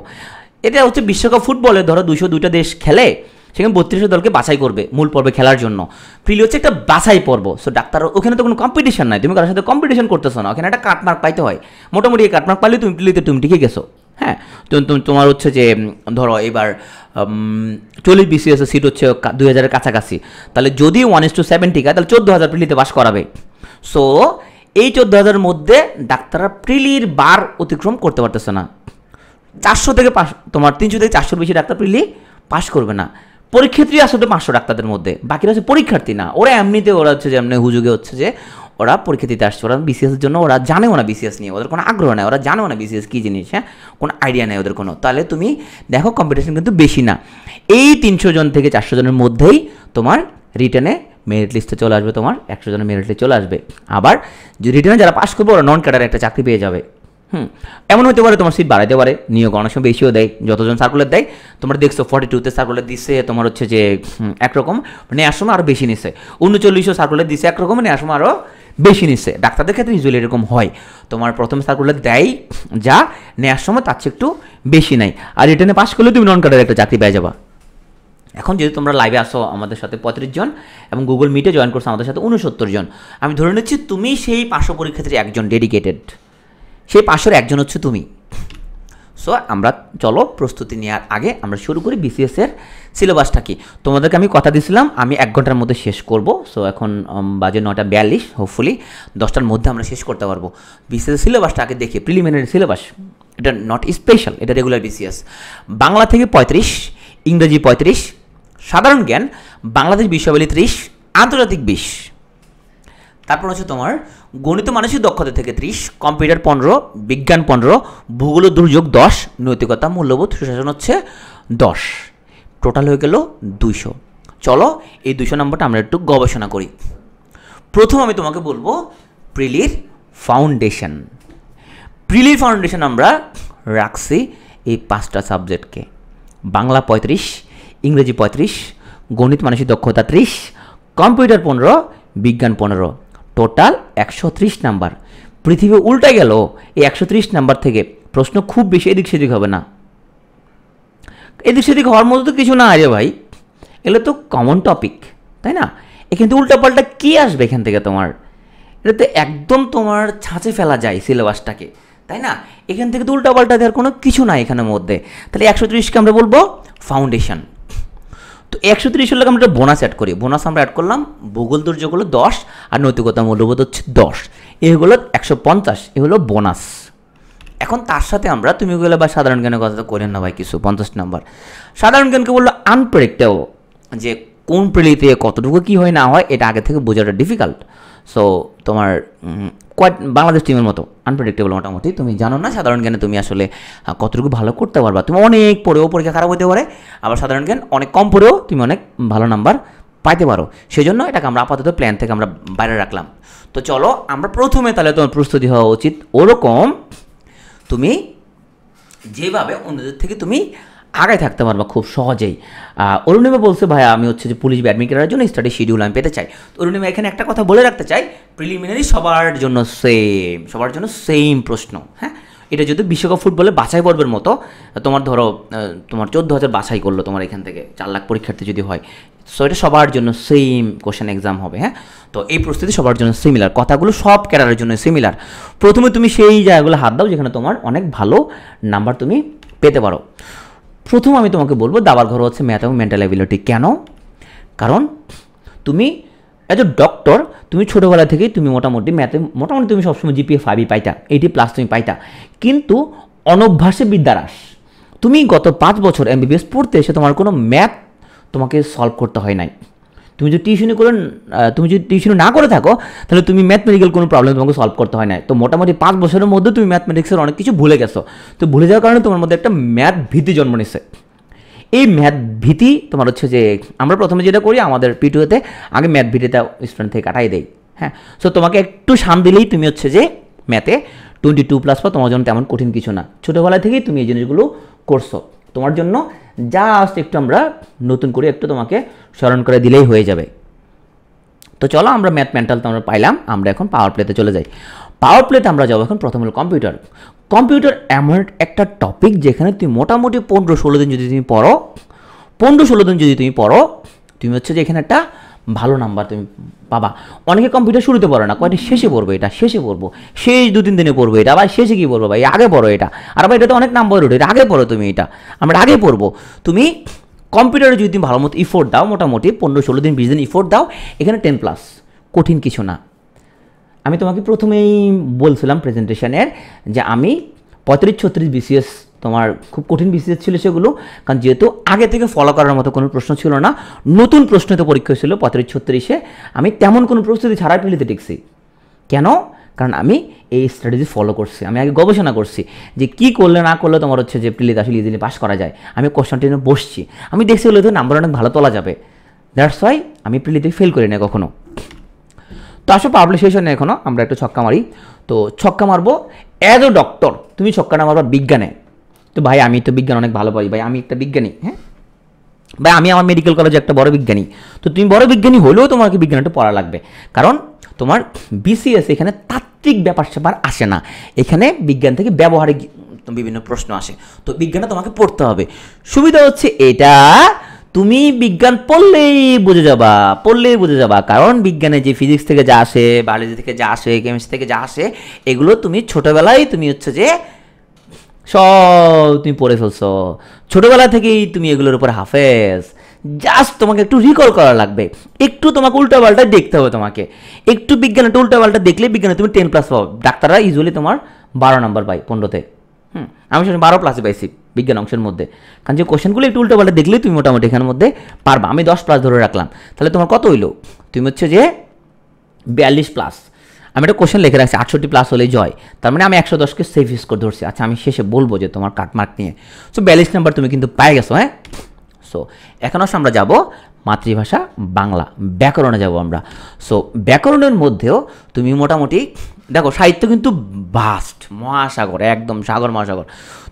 এটা হচ্ছে বিশ্বকাপ ফুটবলে ধরো 202টা দেশ খেলে, সেখানে 32 দলকে বাছাই করবে মূল পর্বে খেলার জন্য। প্রিলি হচ্ছে একটা বাছাই পর্ব, সো ডাক্তার ওখানে তো কোনো কম্পিটিশন নাই, তুমি কারোর সাথে কম্পিটিশন করতেছো না, ওখানে একটা কাটমার্ক পাইতে হয়। মোটামুটি এই কাটমার্ক পাইলে তুমি প্রিলিতে তুমি টিকে গেছো। হ্যাঁ, তোমার হচ্ছে যে ধরো এবার 40 বিসিএসের সিট হচ্ছে 2000-এর কাছাকাছি, তাহলে যদি 1:7 টিকায় তাহলে 14,000 প্রিলিতে পাস করাবে। সো এই 14,000-এর মধ্যে ডাক্তাররা প্রিলির বার অতিক্রম করতে পারতেছে না। 400 থেকে তোমার 300 থেকে 400 বেশি ডাক্তার প্রিলি পাস করবে না। পরীক্ষার্থী আসলে 500 ডাক্তারদের মধ্যে, বাকিরা হচ্ছে পরীক্ষার্থী না। ওরা এমনিতে ওরা হচ্ছে যে এমনি হুজুগে হচ্ছে যে ওরা পরীক্ষা দিতে আসছে, ওরা বিসিএসের জন্য ওরা জানেও না বিসিএস নিয়ে, ওদের কোনো আগ্রহ নেই, ওরা জানেও না বিসিএস কী জিনিস, হ্যাঁ কোনো আইডিয়া নেই ওদের কোনো। তাহলে তুমি দেখো কম্পিটিশন কিন্তু বেশি না, এই 300 জন থেকে 400 জনের মধ্যেই তোমার রিটেনে মেরিট লিস্টে চলে আসবে, তোমার 100 জনের মেরিট লিস্টে চলে আসবে। আবার যে রিটেনে যারা পাস করবে ওরা নন ক্যাডারে একটা চাকরি পেয়ে যাবে। এমন হতে পারে তোমার সিট বাড়াইতে পারে, নিয়োগ অনেক সময় বেশিও দেয়, যতজন সার্কুলার দেয় তোমরা দেখছো 42তে সার্কুলার দিচ্ছে তোমার হচ্ছে যে একরকম, নেওয়ার সময় আরও বেশি নিচ্ছে। 3900 সার্কুলার দিচ্ছে একরকম, নেওয়ার সময় আরও বেশি নিচ্ছে। ডাক্তারদের ক্ষেত্রে ইউজুয়ালি এরকম হয়, তোমার প্রথম সার্কুলার দেয় যা, নেওয়ার সময় তার চেয়ে একটু বেশি নেয়, আর রিটেনে পাস করলে তুমি নন ক্যাডারে একটা চাকরি পেয়ে যাবা। এখন যদি তোমরা লাইভে আসো আমাদের সাথে 35 জন এবং গুগল মিটে জয়েন করছো আমাদের সাথে 69 জন, আমি ধরে নিচ্ছি তুমি সেই 500 পরীক্ষার্থীর একজন ডেডিকেটেড, সেই 500-এর একজন হচ্ছে তুমি। সো আমরা চলো প্রস্তুতি নেওয়ার আগে আমরা শুরু করি বিসিএসের সিলেবাসটা কি। তোমাদেরকে আমি কথা দিয়েছিলাম আমি 1 ঘন্টার মধ্যে শেষ করব। সো এখন বাজে 9:42, হোপফুলি 10টার মধ্যে আমরা শেষ করতে পারবো। বিসিএস সিলেবাসটা আগে দেখি, প্রিলিমিনারি সিলেবাস, এটা নট স্পেশাল, এটা রেগুলার বিসিএস। বাংলা থেকে 35, ইংরেজি 35, সাধারণ জ্ঞান বাংলাদেশ বিষয়াবলী 30, আন্তর্জাতিক 20। তারপর হচ্ছে তোমার গণিত মানসিক দক্ষতা থেকে 30, কম্পিউটার 15, বিজ্ঞান 15, ভূগোল ও দুর্যোগ 10, নৈতিকতা মূল্যবোধ সুশাসন হচ্ছে 10। টোটাল হয়ে গেল 200। চলো এই 200 নম্বরটা আমরা একটু গবেষণা করি। প্রথম আমি তোমাকে বলবো প্রিলির ফাউন্ডেশন। প্রিলির ফাউন্ডেশন আমরা রাখছি এই 5টা সাবজেক্টকে, বাংলা 35, ইংরেজি 35, গণিত মানসিক দক্ষতা 30, কম্পিউটার 15, বিজ্ঞান 15, টোটাল 130 নাম্বার। পৃথিবী উল্টে গেল, এই 130 নাম্বার থেকে প্রশ্ন খুব বেশি এদিক সেদিক হবে না। এদিক সেদিক হওয়ার মতো তো কিছু না আরে ভাই, এগুলো তো কমন টপিক, তাই না? এখান থেকে উল্টাপাল্টা কী আসবে এখান থেকে তোমার? এটাতে একদম তোমার ছাঁচে ফেলা যায় সিলেবাসটাকে, তাই না? এখান থেকে তো উল্টাপাল্টা দেওয়ার কোনো কিছু নাই এখানের মধ্যে। তাহলে 130কে আমরা বলবো ফাউন্ডেশন। তো 130 হলে আমরা একটা বোনাস অ্যাড করি, বোনাস আমরা অ্যাড করলাম ভূগোল দুর্যোগ হলো 10 আর নৈতিকতা মূল্যবোধ হচ্ছে 10, এগুলো 150, এ হলো বোনাস। এখন তার সাথে আমরা তুমি বলে বা সাধারণ জ্ঞানের কথা তো করেন না ভাই কিছু, 50 নাম্বার। সাধারণ জ্ঞানকে বললো আনপ্রেডিক্টেবল, যে কোন প্রিলিতে কতটুকু কী হয় না হয় এটা আগে থেকে বোঝাটা ডিফিকাল্ট। সো তোমার বাংলাদেশ টিমের মতো আনপ্রেডিক্টেবল, মোটামুটি তুমি জানো না সাধারণ জ্ঞানে তুমি আসলে কতটুকু ভালো করতে পারবা। তুমি অনেক পড়েও পরীক্ষা খারাপ হতে পারে, আবার সাধারণ জ্ঞান অনেক কম পড়েও তুমি অনেক ভালো নাম্বার পাইতে পারো। সেই জন্য এটাকে আমরা আপাতত প্ল্যান থেকে আমরা বাইরে রাখলাম। তো চলো আমরা প্রথমে তাহলে তোমার প্রস্তুতি হওয়া উচিত ওরকম তুমি যেভাবে অন্যদের থেকে তুমি আগায় থাকতে পারবা খুব সহজেই। অরুণিমা বলছে ভাইয়া আমি হচ্ছে যে পুলিশ ব্যাডমিন্টনের জন্য স্টাডি শিডিউল আমি পেতে চাই। তো অরুণিমা এখানে একটা কথা বলে রাখতে চাই, প্রিলিমিনারি সবার জন্য সেম প্রশ্ন। হ্যাঁ, এটা যদি বিশ্বকাপ ফুটবলে বাছাই পর্বের মতো, তোমার ধরো তোমার 14,000 বাছাই করলো তোমার এখান থেকে 4 লাখ পরীক্ষার্থী যদি হয়, সো এটা সবার জন্য সেম কোশ্চেন এক্সাম হবে। হ্যাঁ, তো এই প্রস্তুতি সবার জন্য সিমিলার, কথাগুলো সব ক্যাডারের জন্য সিমিলার। প্রথমে তুমি সেই জায়গাগুলো হাত দাও যেখানে তোমার অনেক ভালো নাম্বার তুমি পেতে পারো। প্রথম আমি তোমাকে বলবো দাবার ঘর হচ্ছে ম্যাথ এবং মেন্টাল অ্যাবিলিটি। কেন? কারণ তুমি অ্যাজ এ ডক্টর তুমি ছোটোবেলা থেকেই তুমি মোটামুটি ম্যাথে মোটামুটি তুমি সবসময় জিপিএ 5 পাইতা, 80+ তুমি পাইতা, কিন্তু অনভ্যাসে বিদ্যারাস। তুমি গত 5 বছর এমবিবিএস পড়তে এসে তোমার কোনো ম্যাথ তোমাকে সলভ করতে হয় নাই। তুমি যদি টিউশনি না করে থাকো তাহলে তুমি ম্যাথমেটিক্যাল কোনো প্রবলেম তোমাকে সলভ করতে হয় না। তো মোটামুটি 5 বছরের মধ্যে তুমি ম্যাথমেটিক্সের অনেক কিছু ভুলে গেছো। তো ভুলে যাওয়ার কারণে তোমার মধ্যে একটা ম্যাথ ভীতি জন্ম নিচ্ছে। এই ম্যাথ ভীতি তোমার হচ্ছে যে আমরা প্রথমে যেটা করি আমাদের পিটুতে আগে ম্যাথ ভীতিটা স্টুডেন্ট থেকে কাটাই দেয়। হ্যাঁ, সো তোমাকে একটু শান দিলেই তুমি হচ্ছে যে ম্যাথে 22+ পাও, তোমার জন্য তেমন কঠিন কিছু না। ছোটোবেলা থেকেই তুমি এই জিনিসগুলো করছো, তোমার জন্য জাস্ট একটু আমরা নতুন করে একটু তোমাকে স্মরণ করে দিলেই হয়ে যাবে। তো চলো আমরা ম্যাথ মেন্টাল তো আমরা পাইলাম, আমরা এখন পাওয়ার প্লেতে চলে যাই। পাওয়ার প্লেতে আমরা যাবো এখন প্রথম হলো কম্পিউটার। কম্পিউটার এমন একটা টপিক যেখানে তুমি মোটামুটি 15-16 দিন যদি তুমি পড়ো, 15-16 দিন যদি তুমি পড়ো, তুমি হচ্ছে যে এখানে একটা ভালো নাম্বার তুমি পাবা। অনেকে কম্পিউটার শুরুতে পড়ো না, কয়টা শেষে পড়বো, এটা শেষে পড়বো, শেষ 2-3 দিনে পড়বো এটা, আবার শেষে কি পড়বো ভাই, আগে পড়ো এটা, আর ভাই এটা তো অনেক নাম্বার ওঠে, এটা আগে পড়ো তুমি, এটা আমরা আগে পড়বো। তুমি কম্পিউটারে যদি তুমি ভালো মতো ইফোর্ট দাও, মোটামুটি 15-16 দিন 20 দিন ইফোর্ট দাও, এখানে 10+, কঠিন কিছু না। আমি তোমাকে প্রথমেই বলছিলাম প্রেজেন্টেশনের যে আমি 35-36 বিসিএস তোমার খুব কঠিন বিসিএস ছিল সেগুলো, কারণ যেহেতু আগে থেকে ফলো করার মতো কোনো প্রশ্ন ছিল না, নতুন প্রশ্ন তো পরীক্ষা ছিল 35-36-এ, আমি তেমন কোনো প্রস্তুতি ছাড়াই প্রিলিতে টিকছি। কেন? কারণ আমি এই স্ট্র্যাটেজি ফলো করছি, আমি আগে গবেষণা করছি যে কী করলে না করলে তোমার হচ্ছে যে প্রিলিতে আসলে ইজিলি পাস করা যায়। আমি কোশ্চেনটি নিয়ে বসছি, আমি দেখছি হলে তো নাম্বার অনেক ভালো তোলা যাবে, দ্যাটস ওয়াই আমি প্রিলিতে ফেল করি না কখনো। তো আসো পাবলিকেশনে এখনও আমরা একটু ছক্কা মারি। তো ছক্কা মারবো অ্যাজ এ ডক্টর, তুমি ছক্কাটা মারবা বিজ্ঞানে। তো ভাই আমি তো বিজ্ঞান অনেক ভালো পাই, ভাই আমি একটা বিজ্ঞানী, হ্যাঁ ভাই আমি আমার মেডিকেল কলেজে একটা বড় বিজ্ঞানী। তো তুমি বড় বিজ্ঞানী হলেও তোমাকে বিজ্ঞানটা পড়া লাগবে, কারণ তোমার বিসিএস এখানে তাত্ত্বিক ব্যাপার স্যাপার আসে না, এখানে বিজ্ঞান থেকে ব্যবহারিক বিভিন্ন প্রশ্ন আসে। তো বিজ্ঞানটা তোমাকে পড়তে হবে। সুবিধা হচ্ছে এটা, তুমি বিজ্ঞান পড়লেই বুঝে যাবা, কারণ বিজ্ঞানে যে ফিজিক্স থেকে যা আসে, বায়োলজি থেকে যা আসে, কেমিস্ট্রি থেকে যা আসে, এগুলো তুমি ছোটোবেলায় তুমি হচ্ছে যে সব তুমি পড়ে ফেলছো, ছোটোবেলা থেকেই তুমি এগুলোর উপর হাফেজ। জাস্ট তোমাকে একটু রিকল করা লাগবে, একটু তোমাকে উল্টাপাল্টা দেখতে হবে, তোমাকে একটু বিজ্ঞানে উল্টাপাল্টা দেখলে বিজ্ঞানে তুমি 10+ পাও। ডাক্তাররা ইউজুয়ালি তোমার 12 নাম্বার পাই 15-তে। আমি শুনে 12+ পাইছি বিজ্ঞান অংশের মধ্যে, কারণ যে কোশ্চেনগুলো একটু উল্টাপাল্টা দেখলেই তুমি মোটামুটি এখানের মধ্যে পারবা। আমি 10+ ধরে রাখলাম, তাহলে তোমার কত হইলো? তুমি হচ্ছে যে 42+। আমি একটা কোশ্চেন লিখে রাখছি 68+ হলেই জয়, তার মানে আমি 110কে সেফ স্কোর ধরছি। আচ্ছা আমি শেষে বলবো যে তোমার কাটমার্ক নিয়ে। সো 42 নাম্বার তুমি কিন্তু পাই গেছো। হ্যাঁ, সো এখন আসলে আমরা যাব মাতৃভাষা বাংলা, ব্যাকরণে যাব আমরা। সো ব্যাকরণের মধ্যেও তুমি মোটামুটি দেখো সাহিত্য কিন্তু ভাস্ট মহাসাগর, একদম সাগর মহাসাগর।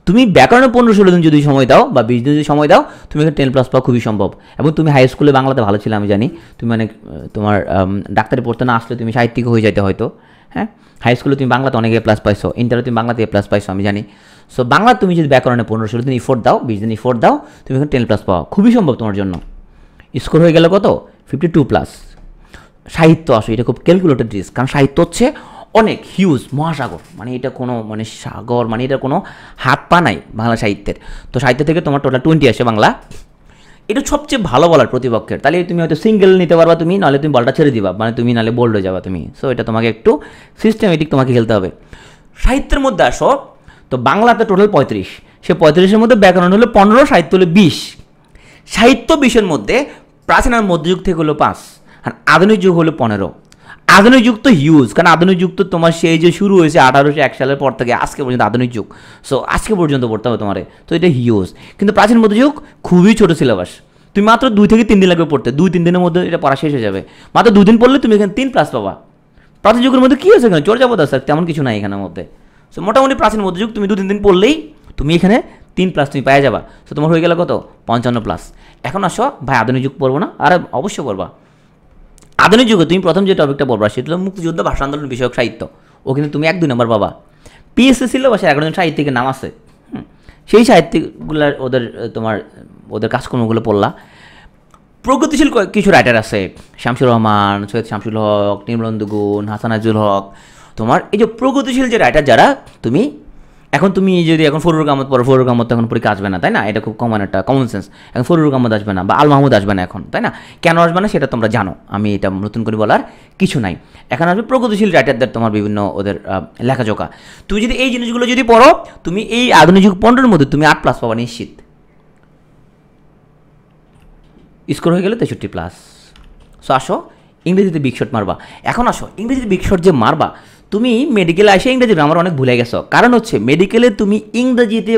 তুমি ব্যাকরণে 15-16 দিন যদি সময় দাও বা 20 দিন যদি সময় দাও, তুমি এখানে 10+ পাওয়া খুবই সম্ভব। এবং তুমি হাই স্কুলে বাংলাতে ভালো ছিল আমি জানি, তুমি মানে তোমার ডাক্তারি পড়তে না আসলে তুমি সাহিত্যিক হয়ে যেতে হয়তো। হ্যাঁ, হাই স্কুলে তুমি বাংলাতে অনেক A+ পাইছো, ইন্টারে তুমি বাংলাতে A+ পাইছো আমি জানি। সো বাংলা তুমি যদি ব্যাকরণে 15-16 দিন ইফোর্ট দাও, 20 দিন ইফোর্ট দাও, তুমি এখানে 10+ পাওয়া খুবই সম্ভব তোমার জন্য। স্কোর হয়ে গেল কত? 52+। সাহিত্য আসো, এটা খুব ক্যালকুলেটেড রিস্ক, কারণ সাহিত্য হচ্ছে অনেক হিউজ মহাসাগর, মানে এটা কোনো মানে সাগর, মানে এটা কোনো হাত পা নাই বাংলা সাহিত্যের। তো সাহিত্য থেকে তোমার টোটাল 20 আসে বাংলা, এটা সবচেয়ে ভালো বলার প্রতিপক্ষের। তাহলে তুমি হয়তো সিঙ্গেল নিতে পারবা, তুমি নাহলে তুমি বলটা ছেড়ে দিবা, মানে তুমি নাহলে বোল্ড হয়ে যাবা তুমি। সো এটা তোমাকে একটু সিস্টেমেটিক তোমাকে খেলতে হবে। সাহিত্যের মধ্যে আসো, তো বাংলাতে টোটাল 35, সে 35-এর মধ্যে ব্যাকরণ হলো 15, সাহিত্য হলো 20। সাহিত্য 20-এর মধ্যে প্রাচীন আর মধ্যযুগ থেকে হলো 5, আর আধুনিক যুগ হলো 15। আধুনিক যুগ তো হিউজ, কারণ আধুনিক যুগ তো তোমার সেই যে শুরু হয়েছে 1801 সালের পর থেকে আজকে পর্যন্ত আধুনিক যুগ। সো আজকে পর্যন্ত পড়তে হবে তোমার, তো এটা হিউজ। কিন্তু প্রাচীন মধ্যযুগ খুবই ছোটো সিলেবাস, তুমি মাত্র 2 থেকে 3 দিন লাগবে পড়তে, 2-3 দিনের মধ্যে এটা পড়া শেষ হয়ে যাবে। মাত্র 2 দিন পড়লে তুমি এখানে 3+ পাবা। প্রাচীন যুগের মধ্যে কী হয়েছে এখানে চর্যাপদ আছে, তেমন কিছু নাই এখানের মধ্যে। সো মোটামুটি প্রাচীন মধ্যযুগ তুমি 2-3 দিন পড়লেই তুমি এখানে 3+ তুমি পেয়ে যাবা। সো তোমার হয়ে গেল কত 55+। এখন আসো ভাই আধুনিক যুগ পড়বো না? আরে অবশ্যই পড়বা। আধুনিক যুগে তুমি প্রথম যে টপিকটা পড়বা সেটা হলো মুক্তিযুদ্ধ ভাষা আন্দোলন বিষয়ক সাহিত্য। ও কিন্তু তুমি 1-2 নম্বর পাবা। পিএসসি সিলেবাসে 11 জন সাহিত্যিকের নাম আছে, সেই সাহিত্যিকগুলার ওদের কাজকর্মগুলো পড়লা। প্রগতিশীল কিছু রাইটার আছে, শামসুর রহমান, সৈয়দ শামসুল হক, নির্মলেন্দু গুণ, হাসান আজিজুল হক। তোমার এই যে প্রগতিশীল যে রাইটার যারা, তুমি যদি এখন ফরুক আহমদ পড়ো, ফরুক আহমদ তো এখন পরীক্ষা আসবে না, তাই না? এটা খুব একটা কমন সেন্স। এখন ফরুক আহমদ আসবে না বা আল মাহমুদ আসবে না এখন, তাই না? কেন আসবে না সেটা তোমরা জানো, আমি এটা নতুন করে বলার কিছু নাই। এখন আসবে প্রগতিশীল রাইটারদের তোমার বিভিন্ন ওদের লেখাজোকা। তুমি যদি এই জিনিসগুলো যদি পড়ো, তুমি এই আধুনিক যুগ 15-র মধ্যে তুমি 8+ পাবা নিশ্চিত। স্কোর হয়ে গেলে 63+। সো আসো ইংরেজিতে বিগ শট মারবা। এখন আসো ইংরেজিতে বিগ শট যে মারবা, তুমি মেডিকেলে এসে ইংরেজি গ্রামার অনেক ভুলে গেছো। কারণ হচ্ছে মেডিকেলে তুমি ইংরেজিতে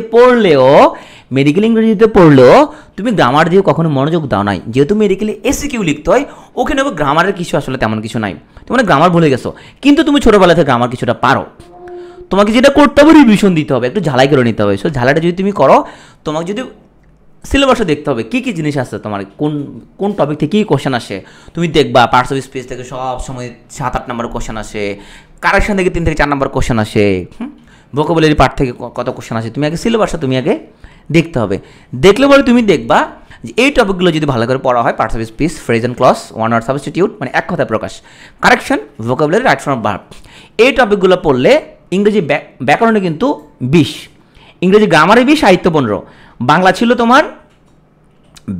পড়লেও তুমি গ্রামার দিয়ে কখনো মনোযোগ দাও নাই। যেহেতু মেডিকেলে এসিকিউ লিখতে হয়, ওখানে গ্রামারের কিছু আসলে তেমন কিছু নাই, তুমি গ্রামার ভুলে গেছো। কিন্তু তুমি ছোটোবেলা থেকে গ্রামার কিছুটা পারো। তোমাকে যেটা করতে হবে রিভিশন দিতে হবে, একটু ঝালাই করে নিতে হবে। সো ঝালাইটা যদি তুমি করো, তোমাকে যদি সিলেবাসে দেখতে হবে কী কী জিনিস আছে, তোমার কোন টপিক থেকে কী কোশ্চেন আসে। তুমি দেখবা পার্টস অফ স্পিচ থেকে সব সময় 7-8 নম্বর কোশ্চেন আসে, কারেকশন থেকে 3 থেকে 4 নম্বর কোশ্চেন আসে, ভোকাবুলারি পার্ট থেকে কত কোশ্চেন আসে। তুমি আগে সিলেবাসটা তুমি আগে দেখতে হবে। দেখলে পরে তুমি দেখবা যে এই টপিকগুলো যদি ভালো করে পড়া হয়, parts of speech, phrase and clause, one word substitute, মানে এক কথায় প্রকাশ, correction, vocabulary, right form of verb, এই টপিকগুলো পড়লে ইংরেজি ব্যাকরণে কিন্তু 20, ইংরেজি গ্রামারে 20, সাহিত্য 15, বাংলা ছিল তোমার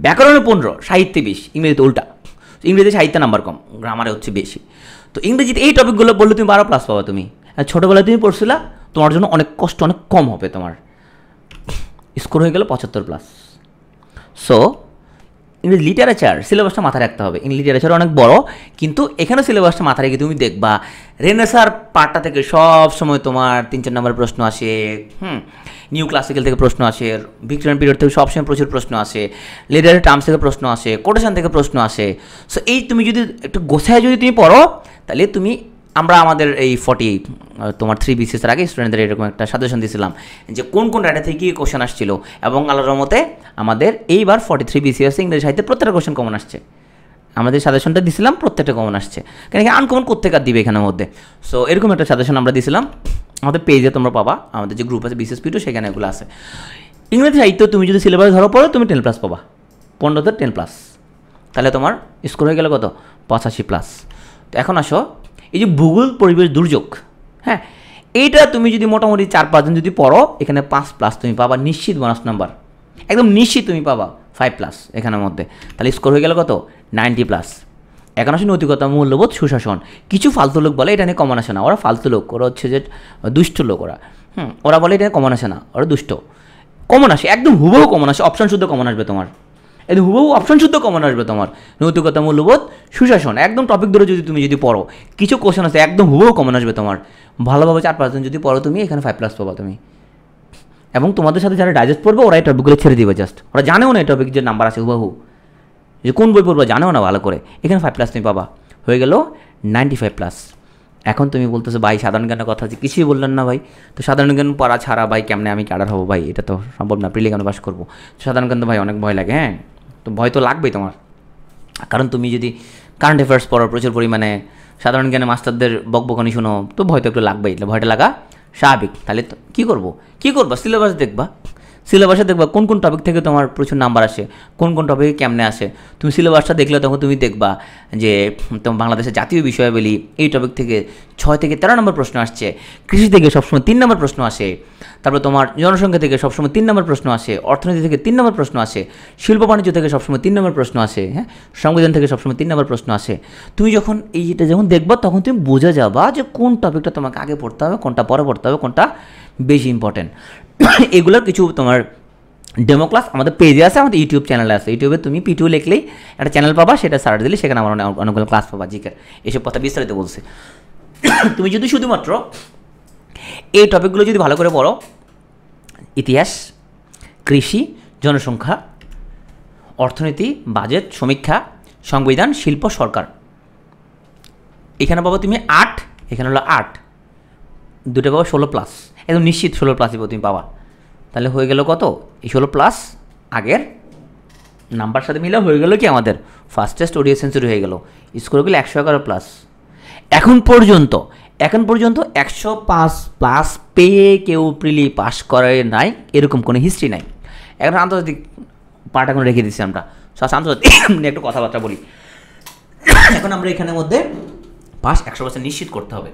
ব্যাকরণে 15, সাহিত্যে 20, ইংরেজিতে উল্টা। ইংরেজি সাহিত্য নাম্বার কম, গ্রামারে হচ্ছে বেশি। তো ইংরেজিতে এই টপিকগুলো বললে তুমি 12+ পাবা। তুমি ছোটোবেলায় তুমি পড়ছিলা, তোমার জন্য অনেক কষ্ট অনেক কম হবে। তোমার স্কোর হয়ে গেল 75+। সো ইংরেজি লিটারেচার সিলেবাসটা মাথায় রাখতে হবে। ইংরেজি লিটারেচার অনেক বড়, কিন্তু এখানে সিলেবাসটা মাথায় রেখে তুমি দেখবা রেনেসার পার্টটা থেকে সব সময় তোমার 3-4 নম্বর প্রশ্ন আসে। নিউ ক্লাসিক্যাল থেকে প্রশ্ন আসে, ভিক্টোরিয়ান পিরিয়ড থেকে সবসময় প্রচুর প্রশ্ন আসে, লিটারেরি টার্মস থেকে প্রশ্ন আসে, কোটেশন থেকে প্রশ্ন আসে। সো এই তুমি যদি একটু গোছায় যদি তুমি পড়ো, তাহলে আমরা আমাদের এই 3 BCS আগে স্টুডেন্টদের এরকম একটা সাজেশন দিয়েছিলাম যে কোন রাইটার থেকে কী কোশ্চেন আসছিল, এবং আল্লাহর রহমতে আমাদের এইবার 43 BCS ইংরেজি সাহিত্যের প্রত্যেকটা কোশ্চেন কমন আসছে। আমাদের সাজেশনটা দিয়েছিলাম, প্রত্যেকটা কমন আসছে। কেন কি আনকমন কোত্থেকে দিবে এখানের মধ্যে। সো এরকম একটা সাজেশন আমরা দিয়েছিলাম, আমাদের পেজে তোমরা পাবা, আমাদের যে গ্রুপ আছে BCS P2, সেখানে এগুলো আছে। ইংরেজি সাহিত্য তুমি যদি সিলেবাস ধরো পড়ো, তুমি 10+ পাবা, 15তে 10+, তাহলে তোমার স্কোর হয়ে গেল কত 85+। তো এখন আসো এই যে ভূগোল পরিবেশ দুর্যোগ, হ্যাঁ, এইটা তুমি যদি মোটামুটি 4-5 দিন যদি পড়ো, এখানে 5+ তুমি পাবা নিশ্চিত, বোনাস নাম্বার একদম নিশ্চিত তুমি পাবা 5+ এখানের মধ্যে। তাহলে স্কোর হয়ে গেল কত 90+। এখন আসে নৈতিকতা, মূল্যবোধ, সুশাসন। কিছু ফালতু লোক বলে এটা নিয়ে কমন আসে না, ওরা ফালতু লোক, ওরা হচ্ছে যে দুষ্ট লোক, ওরা বলে এটা কমন আসে না, ওরা দুষ্ট। কমন আসে, একদম হুবহু কমন আসে, অপশন শুদ্ধ কমন আসবে তোমার, একদম হুবহু অপশন শুদ্ধ কমন আসবে তোমার। নৈতিকতা, মূল্যবোধ, সুশাসন, একদম টপিক ধরে তুমি যদি পড়ো, কিছু কোশ্চেন আছে একদম হুবহু কমন আসবে তোমার। ভালোভাবে 4-5 দিন যদি পড়ো, তুমি এখানে 5+ পাবা তুমি। এবং তোমাদের সাথে যারা ডাইজেস্ট পড়বে, ওরা এই টপিকগুলো ছেড়ে দিবে, জাস্ট ওরা জানেও না এই টপিক যে নাম্বার আছে হুবহু, যে কোন বই পড়বো জানেও না ভালো করে। এখানে 5+ তুমি পাবা, হয়ে গেল 95+। এখন তুমি বলতেছো ভাই সাধারণ জ্ঞানের কথা আছে, কিছুই বললেন না ভাই। তো সাধারণ জ্ঞান পড়া ছাড়া ভাই কেমনে আমি ক্যাডার হবো ভাই, এটা তো সম্ভব না, প্রিলিমিনারি পাস করবো। সাধারণ জ্ঞান তো ভাই অনেক ভয় লাগে, হ্যাঁ, তো ভয় তো লাগবেই তোমার। কারণ তুমি যদি কারেন্ট অ্যাফেয়ার্স পড়ো প্রচুর পরিমাণে, সাধারণ জ্ঞানে মাস্টারদের বকবকানি শুনো, তো ভয় তো একটু লাগবেই। ভয়টা লাগা স্বাভাবিক। তাহলে তো কী করবো, সিলেবাস দেখবা, সিলেবাসে দেখবা কোন টপিক থেকে তোমার প্রচুর নাম্বার আসে, কোন টপিকে কেমনে আসে। তুমি সিলেবাসটা দেখলে তখন তুমি দেখবা যে তোমার বাংলাদেশের জাতীয় বিষয়াবলী এই টপিক থেকে 6 থেকে 13 নম্বর প্রশ্ন আসছে, কৃষি থেকে সবসময় 3 নম্বর প্রশ্ন আসে, তারপর তোমার জনসংখ্যা থেকে সবসময় 3 নম্বর প্রশ্ন আসে, অর্থনীতি থেকে 3 নম্বর প্রশ্ন আসে, শিল্প বাণিজ্য থেকে সবসময় 3 নম্বর প্রশ্ন আসে, হ্যাঁ, সংবিধান থেকে সবসময় 3 নম্বর প্রশ্ন আসে। তুমি যখন এইটা যখন দেখবা, তখন তুমি বুঝে যাবা যে কোন টপিকটা তোমাকে আগে পড়তে হবে, কোনটা পরে পড়তে হবে, কোনটা বেশি ইম্পর্টেন্ট। এগুলোর কিছু তোমার ডেমো ক্লাস আমাদের পেজে আছে, আমাদের ইউটিউব চ্যানেলে আছে। ইউটিউবে তুমি P2 লিখলেই একটা চ্যানেল পাবা, সেটা সার্চ দিলে সেখানে আমার অনেকগুলো ক্লাস পাবা, জিকের এসব কথা বিস্তারিত বলছে। তুমি যদি শুধুমাত্র এই টপিকগুলো যদি ভালো করে পড়ো, ইতিহাস, কৃষি, জনসংখ্যা, অর্থনীতি, বাজেট, সমীক্ষা, সংবিধান, শিল্প, সরকার, এখানে পাবো তুমি 8, এখানে হলো 8, দুটো পাবো 16+, একদম নিশ্চিত 16+ তুমি পাবা। তাহলে হয়ে গেল কত, এই 16 প্লাস আগের নাম্বার সাথে মিলে হয়ে গেল কি আমাদের ফার্স্টেস্ট ওডিআই সেঞ্চুরি হয়ে গেল, স্কোর গেল 111 প্লাস। এখন পর্যন্ত 105 প্লাস পেয়ে কেউ প্রিলি পাস করে নাই, এরকম কোনো হিস্ট্রি নাই। এখন আন্তর্জাতিক পার্ট এখন রেখে দিচ্ছি আমরা, আন্তর্জাতিক নিয়ে একটু কথাবার্তা বলি। এখন আমরা এখানের মধ্যে পাস 100% নিশ্চিত করতে হবে।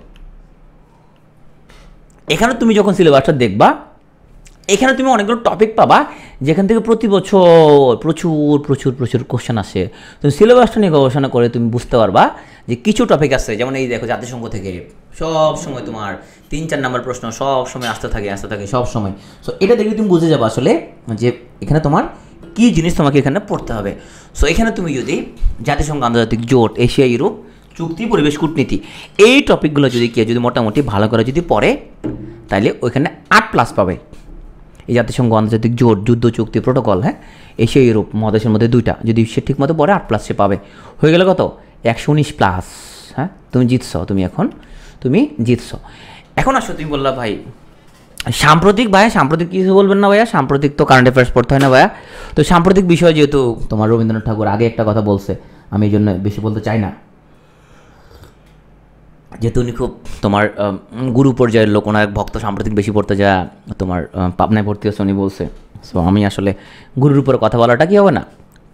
এখানে তুমি যখন সিলেবাসটা দেখবা, এখানে তুমি অনেকগুলো টপিক পাবা যেখান থেকে প্রতি বছর প্রচুর প্রচুর প্রচুর কোশ্চেন আসে। তুমি সিলেবাসটা নিয়ে গবেষণা করে তুমি বুঝতে পারবা যে কিছু টপিক আছে, যেমন এই দেখো জাতিসংঘ থেকে সব সময় তোমার 3-4 নাম্বার প্রশ্ন সব সময় আসতে থাকে সব সময়। সো এটা দেখলে তুমি বুঝে যাবে আসলে যে এখানে তোমার কী জিনিস তোমাকে এখানে পড়তে হবে। সো এখানে তুমি যদি জাতিসংঘ, আন্তর্জাতিক জোট, এশিয়া ইউরোপ চুক্তি, পরিবেশ কূটনীতি, এই টপিকগুলো যদি কেউ যদি মোটামুটি ভালো করে যদি পড়ে, তাহলে ওইখানে 8+ পাবে। এই জাতিসংঘ, আন্তর্জাতিক জোট, যুদ্ধ চুক্তি, প্রোটোকল, হ্যাঁ, এশিয়া ইউরোপ মহাদেশের মধ্যে 2টা, যদি সে ঠিক মতো পড়ে 8+ সে পাবে। হয়ে গেল কত, 119+। হ্যাঁ, তুমি জিতছ। এখন আসো তুমি বললা ভাই সাম্প্রতিক কিছু বলবেন না ভাইয়া? সাম্প্রতিক তো কারেন্ট অ্যাফেয়ার্স পড়তে হয় না ভাইয়া? তো সাম্প্রতিক বিষয় যেহেতু তোমার রবীন্দ্রনাথ ঠাকুর আগে একটা কথা বলছে, আমি এই জন্য বেশি বলতে চাই না, যেহেতু উনি খুব তোমার গুরু পর্যায়ের লোক, ওনার ভক্ত সাম্প্রতিক বেশি পড়তে যা তোমার পাবনায় ভর্তি হচ্ছে উনি বলছে। সো আমি আসলে গুরুর উপরে কথা বলাটা কি হবে না,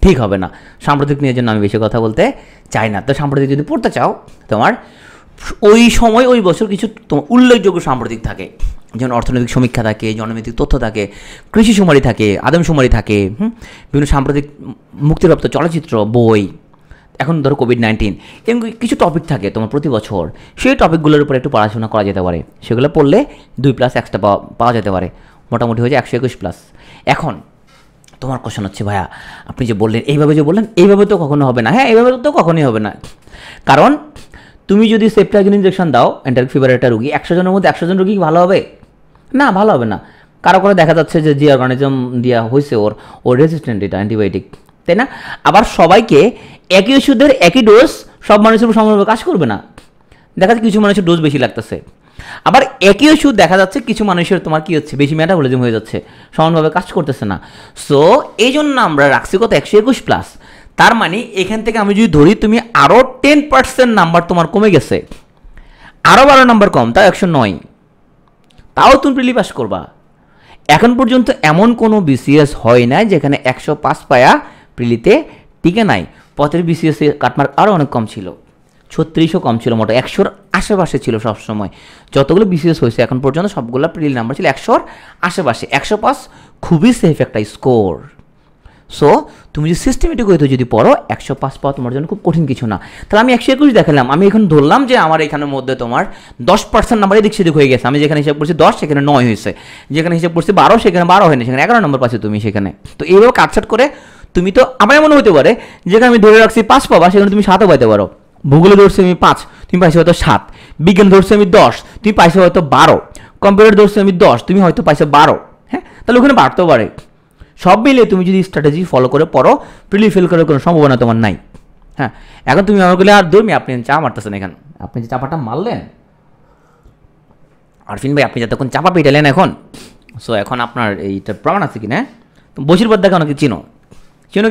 ঠিক হবে না। সাম্প্রতিক নিয়ে জন্য আমি বেশি কথা বলতে চাই না। তো সাম্প্রতিক যদি পড়তে চাও, তোমার ওই সময় ওই বছর কিছু তোমার উল্লেখযোগ্য সাম্প্রতিক থাকে, যেমন অর্থনৈতিক সমীক্ষা থাকে, জনমিতিক তথ্য থাকে, কৃষি শুমারি থাকে, আদমশুমারি থাকে, বিভিন্ন সাম্প্রতিক মুক্তিপ্রাপ্ত চলচ্চিত্র, বই, এখন ধরো কোভিড-19, এরকম কিছু টপিক থাকে তোমার প্রতি বছর, সেই টপিকগুলোর উপর একটু পড়াশোনা করা যেতে পারে। সেগুলো পড়লে 2+ এক্সট্রা পাওয়া যেতে পারে, মোটামুটি হয়ে যায় 121+। এখন তোমার কোশ্চেন হচ্ছে ভাইয়া আপনি যে বললেন এইভাবে তো কখনো হবে না। হ্যাঁ, এইভাবে তো কখনোই হবে না, কারণ তুমি যদি সেপ্টাজিন ইনজেকশন দাও এন্টারিক ফিভার একটা রুগী, 100 জনের মধ্যে 100 জন রুগী ভালো হবে না? ভালো হবে না। কারো করে দেখা যাচ্ছে যে অর্গানিজম দেওয়া হয়েছে ওর রেজিস্ট্যান্ট এটা অ্যান্টিবায়োটিক, তাই না? আবার সবাইকে একই ওষুধের একই ডোজ সব মানুষের উপর সমানভাবে কাজ করবে না। দেখা যাচ্ছে কিছু মানুষের ডোজ বেশি লাগতেছে, আবার একই ওষুধ দেখা যাচ্ছে কিছু মানুষের তোমার কী হচ্ছে, বেশি মেটাবলিজম হয়ে যাচ্ছে, সমানভাবে কাজ করতেছে না। সো এই জন্য আমরা রাখছি কত, 121+। তার মানে এখান থেকে আমি যদি ধরি তুমি আরও 10% নাম্বার তোমার কমে গেছে, আরও 12 নাম্বার কম, তাও 109, তাও তুমি প্রিলি পাস করবা। এখন পর্যন্ত এমন কোনো বিসিএস হয় নাই যেখানে 105 পায়া প্রিলিতে টিকে নাই। পথের বিসিএসে কাটমার্ক আরও অনেক কম ছিল, 36ও কম ছিল, মোটা 100-র আশেপাশে ছিল সবসময়। যতগুলো বিসিএস হয়েছে এখন পর্যন্ত সবগুলো প্রিলি নাম্বার ছিল 100-র আশেপাশে। 105 খুবই সেফ একটা স্কোর। সো তুমি যদি সিস্টেমেটিক হইতে যদি পড়ো, 105 পাওয়া তোমার জন্য খুব কঠিন কিছু না। তাহলে আমি 121 দেখালাম, আমি এখন ধরলাম যে আমার এখানের মধ্যে তোমার 10% নাম্বার এদিক সেদিক হয়ে গেছে। আমি যেখানে হিসাব করছি 10 সেখানে 9 হয়েছে, যেখানে হিসাব করছি 12 সেখানে 12 হয়নি, সেখানে 11 নম্বর পাচ্ছি তুমি সেখানে। তো এইভাবে কাটছাট করে তুমি তো আমার এমন হতে পারে যেখানে আমি ধরে রাখছি 5 পাবা, সেখানে তুমি 7ও পাইতে পারো। ভূগোলে ধরছি আমি 5, তুমি পাইছো হয়তো 7। বিজ্ঞান ধরছি আমি 10, তুমি পাইছো হয়তো 12। কম্পিউটার ধরছি আমি 10, তুমি হয়তো পাইছো 12। হ্যাঁ, তাহলে ওখানে বাড়তেও পারে। সব মিলিয়ে তুমি যদি স্ট্র্যাটেজি ফলো করে পড়ো, প্রিলি ফেল করার কোনো সম্ভাবনা তোমার নাই। হ্যাঁ, এখন তুমি আমার বলে আর ধর্মী আপনি চা মারতেছেন, এখানে আপনি যে চাপাটা মারলেন আরফিন ভাই, আপনি যতক্ষণ চাপা পিটালেন এখন, সো এখন আপনার এইটা প্রমাণ আছে কি না? বশির বদ্দাকে অনেকে চিনো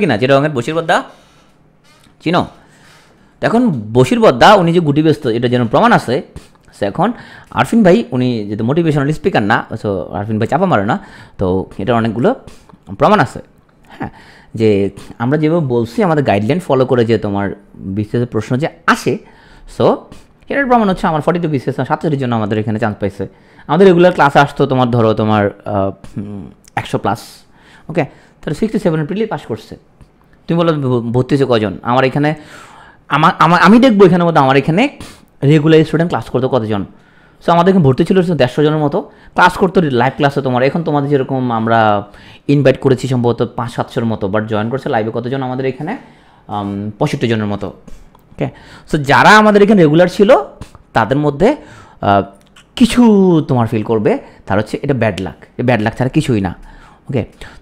কি না? যেটা বশির বদ্দা চিনো? এখন বশির বদ্দা উনি যে গুটি ব্যস্ত, এটা যেন প্রমাণ আছে। সো এখন আরফিন ভাই উনি যেহেতু মোটিভেশনাল স্পিকার না, সো আরফিন ভাই চাপা মারে না, তো এটার অনেকগুলো প্রমাণ আছে। হ্যাঁ, যে আমরা যেভাবে বলছি আমাদের গাইডলাইন ফলো করে যে তোমার বিসিএসের প্রশ্ন যে আসে, সো এটার প্রমাণ হচ্ছে আমার 42 বিসিএস 67 জন্য আমাদের এখানে চান্স পাইছে। আমাদের রেগুলার ক্লাসে আসতো তোমার ধরো তোমার 100+, ওকে, তাহলে 67 প্রিলি পাস করছে। তুমি বলো ভর্তি হয়েছে কজন আমার এখানে? আমি দেখবো এখানের মধ্যে আমার এখানে রেগুলার স্টুডেন্ট ক্লাস করতো কতজন। সো আমাদের এখানে ভর্তি ছিল 150 জনের মতো, ক্লাস করতো লাইভ ক্লাসে তোমার। এখন তোমাদের যেরকম আমরা ইনভাইট করেছি সম্ভবত 500-700 মতো, বাট জয়েন করছে লাইভে কতজন আমাদের এখানে? 65 জনের মতো। ওকে, সো যারা আমাদের এখানে রেগুলার ছিল তাদের মধ্যে কিছু তোমার ফিল করবে, তার হচ্ছে এটা ব্যাড লাক ছাড়া কিছুই না। ওকে,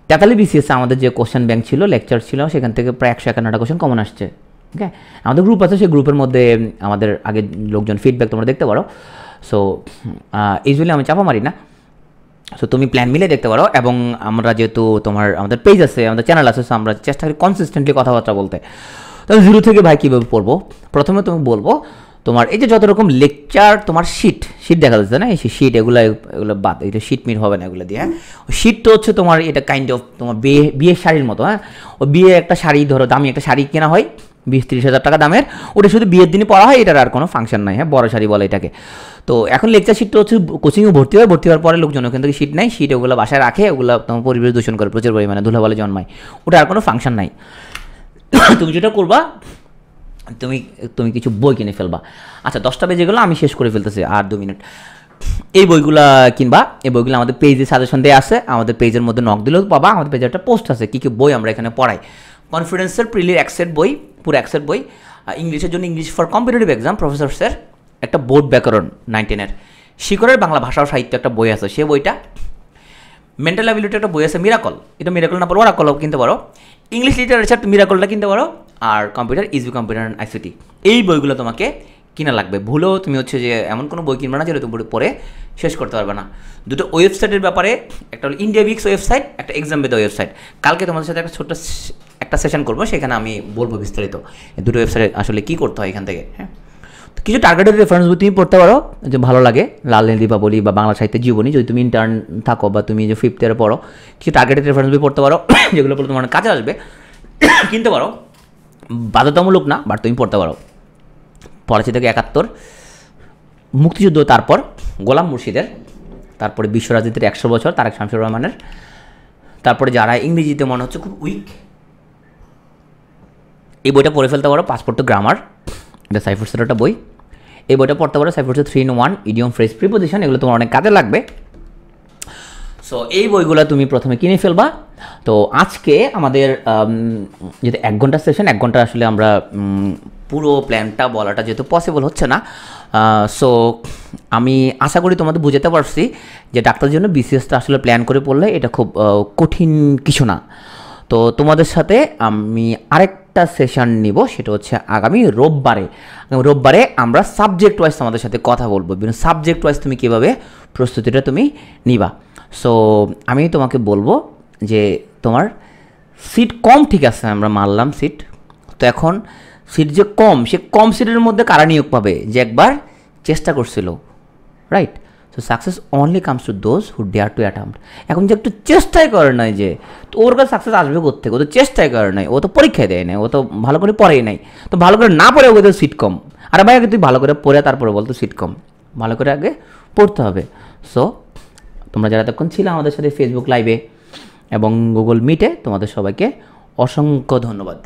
43 বিসিএসে আমাদের যে কোশ্চেন ব্যাংক ছিল, লেকচার ছিল, সেখান থেকে প্রায় 151টা কোশ্চেন কমন আসছে। ওকে, আমাদের গ্রুপ আছে, সেই গ্রুপের মধ্যে আমাদের আগের লোকজন ফিডব্যাক তোমরা দেখতে পারো। সো ইউজুয়ালি আমি চাপা মারি না, সো তুমি প্ল্যান মিলে দেখতে পারো। এবং আমরা যেহেতু আমাদের পেজ আছে, আমাদের চ্যানেল আছে, সো আমরা চেষ্টা করি কনসিস্টেন্টলি কথাবার্তা বলতে। তো জিরো থেকে ভাই কীভাবে পড়বো, প্রথমে তুমি বলবো তোমার এই যে যত রকম লেকচার, তোমার শিট দেখা যাচ্ছে না, এই শিট এগুলো বাদ, এটা শিট মিট হবে না এগুলো দিয়ে। হ্যাঁ, শিট তো হচ্ছে তোমার এটা কাইন্ড অফ তোমার বিয়ের শাড়ির মতো। হ্যাঁ, ও বিয়ে একটা শাড়ি, ধরো দামি একটা শাড়ি কেনা হয় 20-30 হাজার টাকা দামের, ওটা শুধু বিয়ের দিনই পরা হয়, এটার আর কোনো ফাংশন নাই। হ্যাঁ, বড় শাড়ি বলে এটাকে। তো এখন লেকচার শিটটা হচ্ছে কোচিংয়ে ভর্তি হয়, ভর্তি হওয়ার পরে লোকজন ওখান থেকে শিট নেয়, শিট ওগুলো বাসায় রাখে, ওগুলো তোমার পরিবেশ দূষণ করে প্রচুর পরিমাণে, ধুলাবালি জন্মায়, ওটা আর কোনো ফাংশন নাই। তুমি যেটা করবা, তুমি কিছু বই কিনে ফেলবা। আচ্ছা, 10টা বেজে গেলো, আমি শেষ করে ফেলতেছি, আর 2 মিনিট। এই বইগুলা কিনবা, এই বইগুলো আমাদের পেজে সাজেশন দেওয়া আছে, আমাদের পেজের মধ্যে নক দিলেও পাবা, আমাদের পেজে একটা পোস্ট আছে কী কী বই আমরা এখানে পড়াই। কনফিডেন্সের প্রিলির একসেট বই, পুরো একসেট বই। ইংলিশের জন্য English for competitive exam, professor sir একটা বোর্ড ব্যাকরণ 9-10-এর। শিকরের বাংলা ভাষা ও সাহিত্য একটা বই আছে, সে বইটা। মেন্টাল অ্যাবিলিটি একটা বই আছে, মিরাকল, এটা মিরাকল না পারো ওরাকলও কিনতে পারো। ইংলিশ লিটারেচার মিরাকলটা কিনতে পারো। আর computer easy computer and ICT, এই বইগুলো তোমাকে কিনা লাগবে। ভুলেও তুমি হচ্ছে যে এমন কোনো বই কিনবে না যেটা তুমি পরে শেষ করতে পারবে না। দুটো ওয়েবসাইটের ব্যাপারে, একটা হলো ইন্ডিয়া উইক্স ওয়েবসাইট, একটা এক্সাম বেদ ওয়েবসাইট। কালকে তোমাদের সাথে একটা ছোট্ট একটা সেশন করবো, সেখানে আমি বলবো বিস্তারিত দুটো ওয়েবসাইটে আসলে কী করতে হয় এখান থেকে। হ্যাঁ, কিছু টার্গেটেড রেফারেন্স বই তুমি পড়তে পারো, যে ভালো লাগে, লাল নীল দীপাবলি বা বাংলা সাহিত্যের জীবনী, যদি তুমি ইন্টার্ন থাকো বা তুমি যে 5th ইয়ারে পড়ো, কিছু টার্গেটেড রেফারেন্স বই পড়তে পারো, যেগুলো পড়ে তোমার কাজে আসবে, কিনতে পারো। বাধ্যতামূলক না, বাট তুমি পড়তে পারো। 85 থেকে 71, মুক্তিযুদ্ধ, তারপর গোলাম মুর্শিদের, তারপরে বিশ্ব রাজনীতির 100 বছর তারেক শামসুর রহমানের, তারপরে যারা ইংরেজিতে মনে হচ্ছে খুব উইক, এই বইটা পড়ে ফেলতে পারো। পাসপোর্ট টু গ্রামার, এটা সাইফুরসের একটা বই, এই বইটা পড়তে পারো। সাইফুরসের 3-in-1, ইডিয়ম, ফ্রেজ, প্রিপোজিশন, এগুলো তোমার অনেক কাজে লাগবে। সো এই বইগুলো তুমি প্রথমে কিনে ফেলবা। তো আজকে আমাদের যেহেতু 1 ঘন্টার সেশন, 1 ঘন্টা আসলে আমরা পুরো প্ল্যানটা বলাটা যেহেতু পসিবল হচ্ছে না, সো আমি আশা করি তোমাদের বুঝাতে পারছি যে ডাক্তারের জন্য বিসিএসটা আসলে প্ল্যান করে পড়লে এটা খুব কঠিন কিছু না। তো তোমাদের সাথে আমি আরেকটা সেশন নিব, সেটা হচ্ছে আগামী রোববারে আমরা সাবজেক্ট ওয়াইজ তোমাদের সাথে কথা বলবো, বিভিন্ন সাবজেক্ট ওয়াইজ তুমি কীভাবে প্রস্তুতিটা তুমি নিবা। সো আমি তোমাকে বলবো যে তোমার সিট কম, ঠিক আছে, আমরা মানলাম সিট, তো এখন সিট যে কম, সে কম সিটের মধ্যে কারা নিয়োগ পাবে, যে একবার চেষ্টা করছিল, right? So success only comes to those who dare to attempt. এখন যে একটু চেষ্টাই করে নাই, যে তো ওর কাছে সাকসেস আসবে কোত্থেকে, ও তো চেষ্টাই করে নাই, ও তো পরীক্ষায় দেয় নাই, ও তো ভালো করে পড়েই নাই। তো ভালো করে না পড়ে ওকে তো সিট কম। আরে ভাই, আগে তুই ভালো করে পড়ে তারপরে বলতো সিট কম, ভালো করে আগে পড়তে হবে। সো তোমরা যারা এতক্ষণ ছিল আমাদের সাথে ফেসবুক লাইভে এবং গুগল মিটে, তোমাদের সবাইকে অসংখ্য ধন্যবাদ।